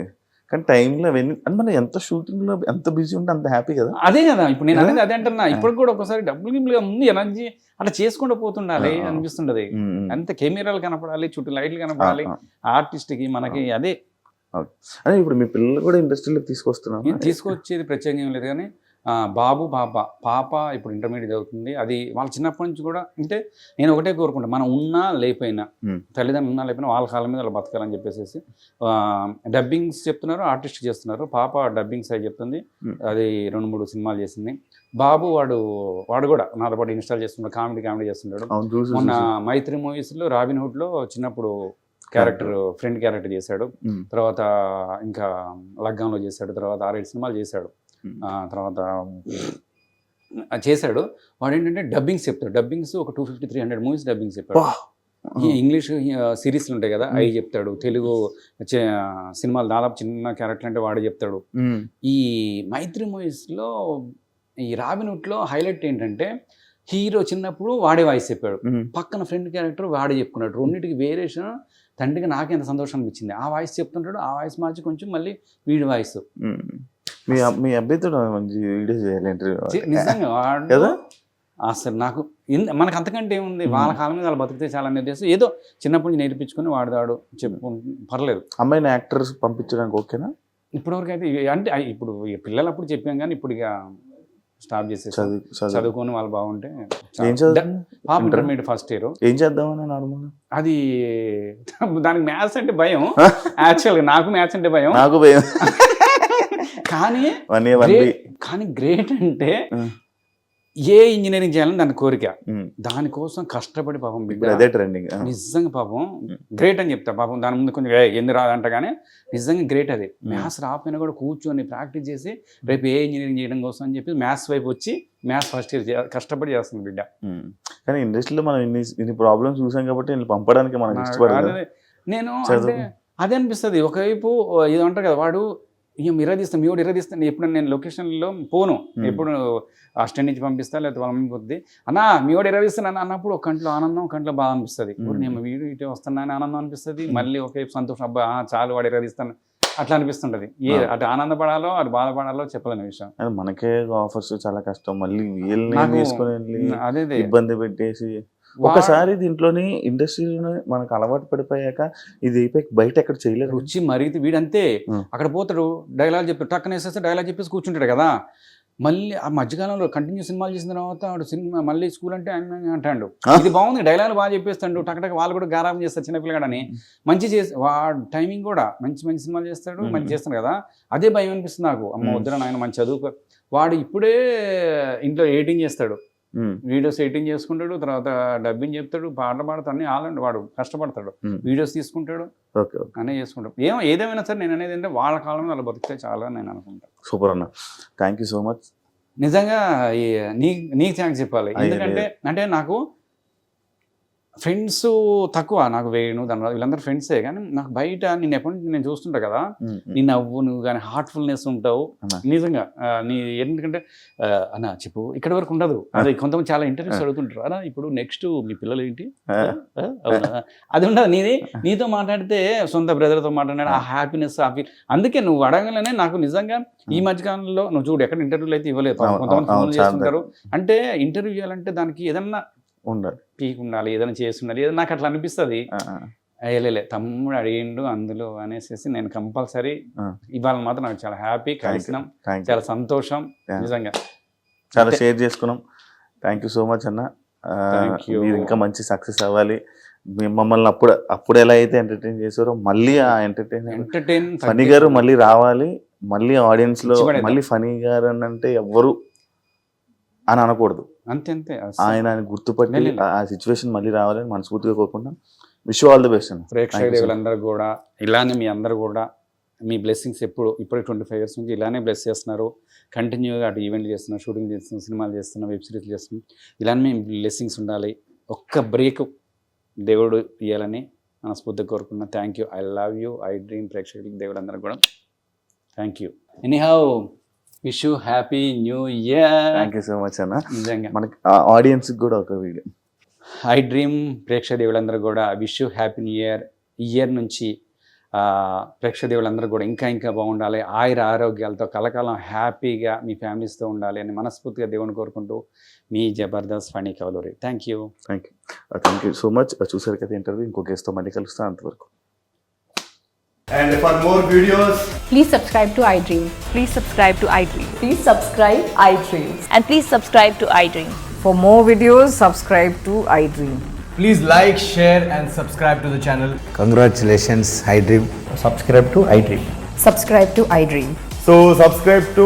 కానీ టైంలో మనం ఎంత షూటింగ్ లో ఎంత బిజీ ఉంటే అంత హ్యాపీ కదా. అదే కదా ఇప్పుడు నేను అనేది అదే అంటున్నా. ఇప్పుడు కూడా ఒకసారి డబ్బులు గిమ్లుగా ఉంది ఎనర్జీ అట్లా చేసుకుంటూ పోతుండాలి అనిపిస్తుంటది. అంత కెమెరాలు కనపడాలి, చుట్టూ లైట్లు కనపడాలి, ఆర్టిస్ట్ కి మనకి అదే. అదే ఇప్పుడు మీ పిల్లలు కూడా ఇండస్ట్రీలోకి తీసుకొస్తున్నాను. తీసుకొచ్చేది ప్రత్యేకంగా ఏం లేదు కానీ బాబు పాప ఇప్పుడు ఇంటర్మీడియట్ అవుతుంది. అది వాళ్ళ చిన్నప్పటి నుంచి కూడా అంటే నేను ఒకటే కోరుకుంటా, మనం ఉన్నా లేకపోయినా తల్లిదండ్రులు ఉన్నా లేకపోయినా వాళ్ళ కాళ్ళ మీద వాళ్ళు బతకాలని చెప్పేసి డబ్బింగ్స్ చెప్తున్నారు, ఆర్టిస్ట్ చేస్తున్నారు. పాప డబ్బింగ్స్ అయి చెప్తుంది, అది 2-3 సినిమాలు చేసింది. బాబు వాడు కూడా నాతో పాటు ఇన్స్టాల్ చేస్తున్నాడు, కామెడీ చేస్తున్నాడు. మొన్న మైత్రి మూవీస్లో రాబిన్హుడ్లో చిన్నప్పుడు క్యారెక్టర్ ఫ్రెండ్ క్యారెక్టర్ చేశాడు. తర్వాత ఇంకా లగ్గంలో చేశాడు, తర్వాత 6-7 సినిమాలు చేశాడు. తర్వాత చేశాడు. వాడు ఏంటంటే డబ్బింగ్స్ చెప్తాడు. డబ్బింగ్స్ ఒక 250-300 మూవీస్ డబ్బింగ్స్ చెప్పాడు. ఇంగ్లీష్ సిరీస్లు ఉంటాయి కదా అవి చెప్తాడు. తెలుగు సినిమాలు దాదాపు చిన్న క్యారెక్టర్ అంటే వాడే చెప్తాడు. ఈ మైత్రి మూవీస్లో ఈ రాబిన్హుడ్లో హైలైట్ ఏంటంటే హీరో చిన్నప్పుడు వాడే వాయిస్ చెప్పాడు, పక్కన ఫ్రెండ్ క్యారెక్టర్ వాడే చెప్పుకున్నాడు. రెండింటికి వేరియేషన్ తండ్రికి నాకు ఎంత సంతోషం అనిపించింది. ఆ వాయిస్ చెప్తుంటాడు, ఆ వాయిస్ మార్చి కొంచెం మళ్ళీ వీడి వాయిస్. మీ అబ్బాయితో మంచి వీడియో చేయాలి ఇంటర్వ్యూ నిజంగా కదా. అసలు నాకు మనకు అంతకంటే ఏముంది, వాళ్ళ కాలం మీద వాళ్ళు బతికితే చాలా నిర్దేశం, ఏదో చిన్నప్పటి నుంచి నేర్పించుకుని వాడదాడు చెప్పుకుంటు పర్లేదు. అమ్మాయిని యాక్టర్స్ పంపించడానికి ఓకేనా? ఇప్పటివరకు అయితే అంటే ఇప్పుడు పిల్లలు అప్పుడు చెప్పాం కానీ ఇప్పుడు ఇక స్టాప్ చేసేసి చదువుకొని వాళ్ళు బాగుంటే. పాప ఇంటర్మీడియట్ ఫస్ట్ ఇయర్. ఏం చేద్దామని నార్మల్ అది దానికి మ్యాథ్స్ అంటే భయం. యాక్చువల్గా నాకు మ్యాథ్స్ అంటే భయం, నాకు భయం. కానీ గ్రేట్ అంటే ఏ ఇంజనీరింగ్ చేయాలని దాని కోరిక, దానికోసం కష్టపడి పాపం అదే ట్రెండింగ్. నిజంగా పాపం గ్రేట్ అని చెప్తా. పాపం దాని ముందు కొంచెం ఎందు రాదంట కానీ నిజంగా గ్రేట్. అది మ్యాథ్స్ రాకపోయినా కూడా కూర్చొని ప్రాక్టీస్ చేసి రేపు ఏ ఇంజనీరింగ్ చేయడం కోసం అని చెప్పి మ్యాథ్స్ వైపు వచ్చి మ్యాథ్స్ ఫస్ట్ ఇయర్ కష్టపడి చేస్తుంది బిడ్డ. కానీ ఇండస్ట్రీలో మనం ఇన్ని ప్రాబ్లమ్స్ చూసాం కాబట్టి పంపడానికి మనం ఇష్టపడలేదు. నేను అంటే అదే అనిపిస్తుంది. ఒకవైపు ఇది అంటారు కదా, వాడు ఇరదీస్తాను మీ వాడు ఇరదీస్తాను. ఎప్పుడు నేను లొకేషన్లో పోను, ఎప్పుడు అసిస్టెంట్ నుంచి పంపిస్తా లేకపోతే వాళ్ళ మమ్మీ పోతుంది, అన్నా మీ వాడు ఇరదీస్తాను అన్నప్పుడు ఒక కంట్లో ఆనందం, కంట్లో బాధ అనిపిస్తుంది. నేను వీడు ఇటే వస్తున్నాను ఆనందం అనిపిస్తుంది, మళ్ళీ ఒకవైపు సంతోషం, అబ్బా చాలు వాడు ఇరదీస్తాను అట్లా అనిపిస్తుంటది. అటు ఆనందపడాలో అటు బాధపడాలో చెప్పలేని విషయం. మనకే ఆఫర్స్ చాలా కష్టం, మళ్ళీ తీసుకొని అదే ఇబ్బంది పెట్టేసి ఒకసారి దీంట్లోని ఇండస్ట్రీలో మనకు అలవాటు పడిపోయాక ఇది బయట ఎక్కడ చేయలేదు. రుచి మరిగితే వీడంతే అక్కడ పోతాడు, డైలాగ్ చెప్పి టక్కన వేసేస్తే డైలాగ్ చెప్పేసి కూర్చుంటాడు కదా. మళ్ళీ ఆ మధ్యకాలంలో కంటిన్యూ సినిమాలు చేసిన తర్వాత వాడు సినిమా మళ్ళీ స్కూల్ అంటే అంటాడు, ఇది బాగుంది డైలాగ్ బాగా చెప్పేస్తాడు, టక్ వాళ్ళు కూడా గారాబం చేస్తారు చిన్నపిల్లగాడని. మంచి చేసి వాడు టైమింగ్ కూడా మంచి మంచి సినిమాలు చేస్తాడు, మంచి చేస్తాడు కదా. అదే భయం అనిపిస్తుంది నాకు, అమ్మ వద్దురా నాయన మంచి చదువుకో. వాడు ఇప్పుడే ఇంట్లో ఎడిటింగ్ చేస్తాడు, వీడియోస్ ఎడిటింగ్ చేసుకుంటాడు, తర్వాత డబ్బింగ్ చెప్తాడు, పాటలు పాడతాడు, అన్ని ఆల్రెడీ వాడు కష్టపడతాడు, వీడియోస్ తీసుకుంటాడు, అనే చేసుకుంటాడు. ఏదేమైనా సరే నేను అనేది అంటే వాళ్ళ కాలంలో వాళ్ళు బతికితే చాలా నేను అనుకుంటాను. సూపర్ అన్న, థ్యాంక్ యూ సో మచ్. నిజంగా నీకు థ్యాంక్స్ చెప్పాలి. ఎందుకంటే అంటే నాకు ఫ్రెండ్స్ తక్కువ, నాకు వేణు దాని వీళ్ళందరూ ఫ్రెండ్సే, కానీ నాకు బయట నేను ఎప్పటి నుంచి నేను చూస్తుంటా కదా, నీ నవ్వు నువ్వు కానీ హార్ట్ఫుల్నెస్ ఉంటావు నిజంగా. నీ ఎందుకంటే అన్న చెప్పు ఇక్కడ వరకు ఉండదు. అదే కొంతమంది చాలా ఇంటర్వ్యూస్ అడుగుతుంటారు, అలా ఇప్పుడు నెక్స్ట్ మీ పిల్లలు ఏంటి అవునా, అది ఉండదు. నీతో మాట్లాడితే సొంత బ్రదర్తో మాట్లాడినాడు ఆ హ్యాపీనెస్ ఆ ఫీల్. అందుకే నువ్వు అడగగానే నాకు నిజంగా ఈ మధ్యకాలంలో నువ్వు చూడు ఎక్కడ ఇంటర్వ్యూలు అయితే ఇవ్వలేదు, కొంతమంది ఫోన్ చేస్తుంటారు. అంటే ఇంటర్వ్యూ చేయాలంటే దానికి ఏదన్నా ఉండాలి, పీక్ ఉండాలి, ఏదైనా చేసి ఉండాలి, ఏదైనా నాకు అట్లా అనిపిస్తుంది. వెళ్ళలే తమ్ముడు అడిగిండు అందులో అనేసి నేను కంపల్సరీ ఇవాళ మాత్రం నాకు చాలా హ్యాపీ, కలిసినాం, చాలా సంతోషం, నిజంగా చాలా షేర్ చేసుకున్నాం. థ్యాంక్ యూ సో మచ్ అన్న, మీరు ఇంకా మంచి సక్సెస్ అవ్వాలి. మమ్మల్ని అప్పుడు ఎలా అయితే ఎంటర్టైన్ చేసారో మళ్ళీ ఆ ఎంటర్టైన్ ఫనీ గారు మళ్ళీ రావాలి, మళ్ళీ ఆడియన్స్ లో మళ్ళీ ఫనీ గారు అని అంటే ఎవ్వరు అని అనకూడదు, అంతే ఆయన గుర్తుపట్టి ఆ సిచ్యువేషన్ మళ్ళీ రావాలని మనస్ఫూర్తిగా కోరుకుంటాం. Wish you all the best. ప్రేక్షక దేవులందరూ కూడా ఇలానే మీ అందరూ కూడా మీ బ్లెస్సింగ్స్ ఇప్పుడే 25 years నుంచి ఇలానే బ్లెస్ చేస్తున్నారు. కంటిన్యూగా అటు ఈవెంట్లు చేస్తున్నారు, షూటింగ్ చేస్తున్నారు, సినిమాలు చేస్తున్నారు, వెబ్ సిరీస్ చేస్తున్నాం. ఇలానే మీ బ్లెస్సింగ్స్ ఉండాలి. ఒక్క బ్రేక్ దేవుడు ఇవ్వాలని మనస్ఫూర్తిగా కోరుకున్నా. Thank you, I love you, I dream. ప్రేక్షకులకి దేవులందరూ కూడా thank you. Anyhow wish you happy new year. Thank you so much అన్న. నిజంగా మనకి ఆడియన్స్ కూడా ఒక వీడియో. ఐ డ్రీమ్ ప్రేక్షక దేవులందరూ కూడా wish you happy new year. Year నుంచి ప్రేక్షక దేవులందరూ కూడా ఇంకా బాగుండాలి, ఆయుర ఆరోగ్యాలతో కలకాలం హ్యాపీగా మీ ఫ్యామిలీస్తో ఉండాలి అని మనస్ఫూర్తిగా దేవుని కోరుకుంటూ మీ Jabardasth Phani Kavaluri. Thank you so much. చూసారు కదా ఇంటర్వ్యూ, ఇంకో గెస్ట్తో మళ్ళీ కలుస్తాను, అంతవరకు. And for more videos, please subscribe to iDream. Please subscribe to iDream. Please subscribe iDream. And please subscribe to iDream. For more videos, subscribe to iDream. please like, share and subscribe to the channel. Congratulations, iDream. Subscribe to iDream. Subscribe to iDream. So subscribe to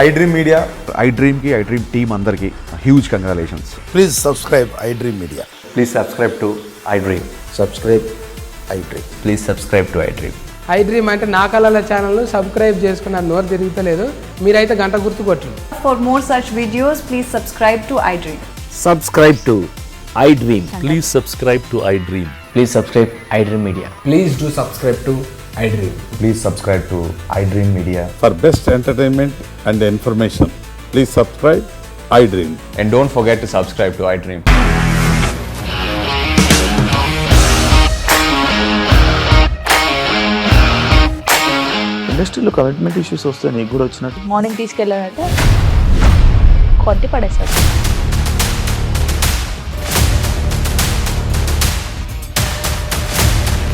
iDream Media. iDream ki iDream team andarki huge congratulations. Please subscribe iDream Media. Please subscribe to iDream. Subscribe iDream. Please subscribe to iDream. iDream అంటే నా కళల channel subscribe చేసుకున్న నోరు తిరుగుతలేదు, మీరైతే గంట గుర్తు కొట్టండి. For more such videos, please subscribe to iDream. Subscribe to iDream. Please subscribe to iDream. Please subscribe iDream Media. Please do subscribe to iDream. Please subscribe to iDream Media. For best entertainment and information, please subscribe iDream. And don't forget to subscribe to iDream. ఇండస్ట్రీలో commitment issues వస్తే నీకు కూడా వచ్చినట్టు morning తీసుకెళ్ళాడంటే కొట్టి పడేశాడు.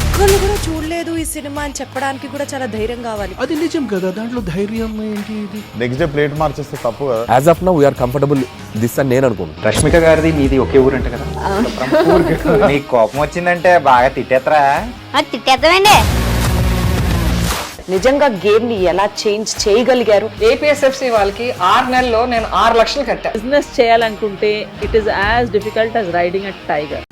ఒక్కళ్ళు కూడా చూడలేదు ఈ సినిమా అని చెప్పడానికి కూడా చాలా ధైర్యం కావాలి. అది నిజం కదా, దాంట్లో ధైర్యం ఏంటి ఇది? నెక్స్ట్ డే ప్లేట్ మార్చేస్తే తప్పు కదా. As of now we are comfortable this అని నేను అనుకుంటున్నాను. రష్మిక గారిది మీది ఒకే ఊరు అంట కదా. నీకు కోపం వచ్చిందంటే బాగా తిట్టేత్తరా? తిట్టేద్దామండి. నిజంగా గేమ్ ని ఎలా చేంజ్ చేయగలిగారు? ఏపీఎస్ఎఫ్సి వాళ్ళకి 6 నెలల్లో నేను 6 లక్షలు కట్టా. బిజినెస్ చేయాలనుకుంటే it is as difficult as riding a tiger.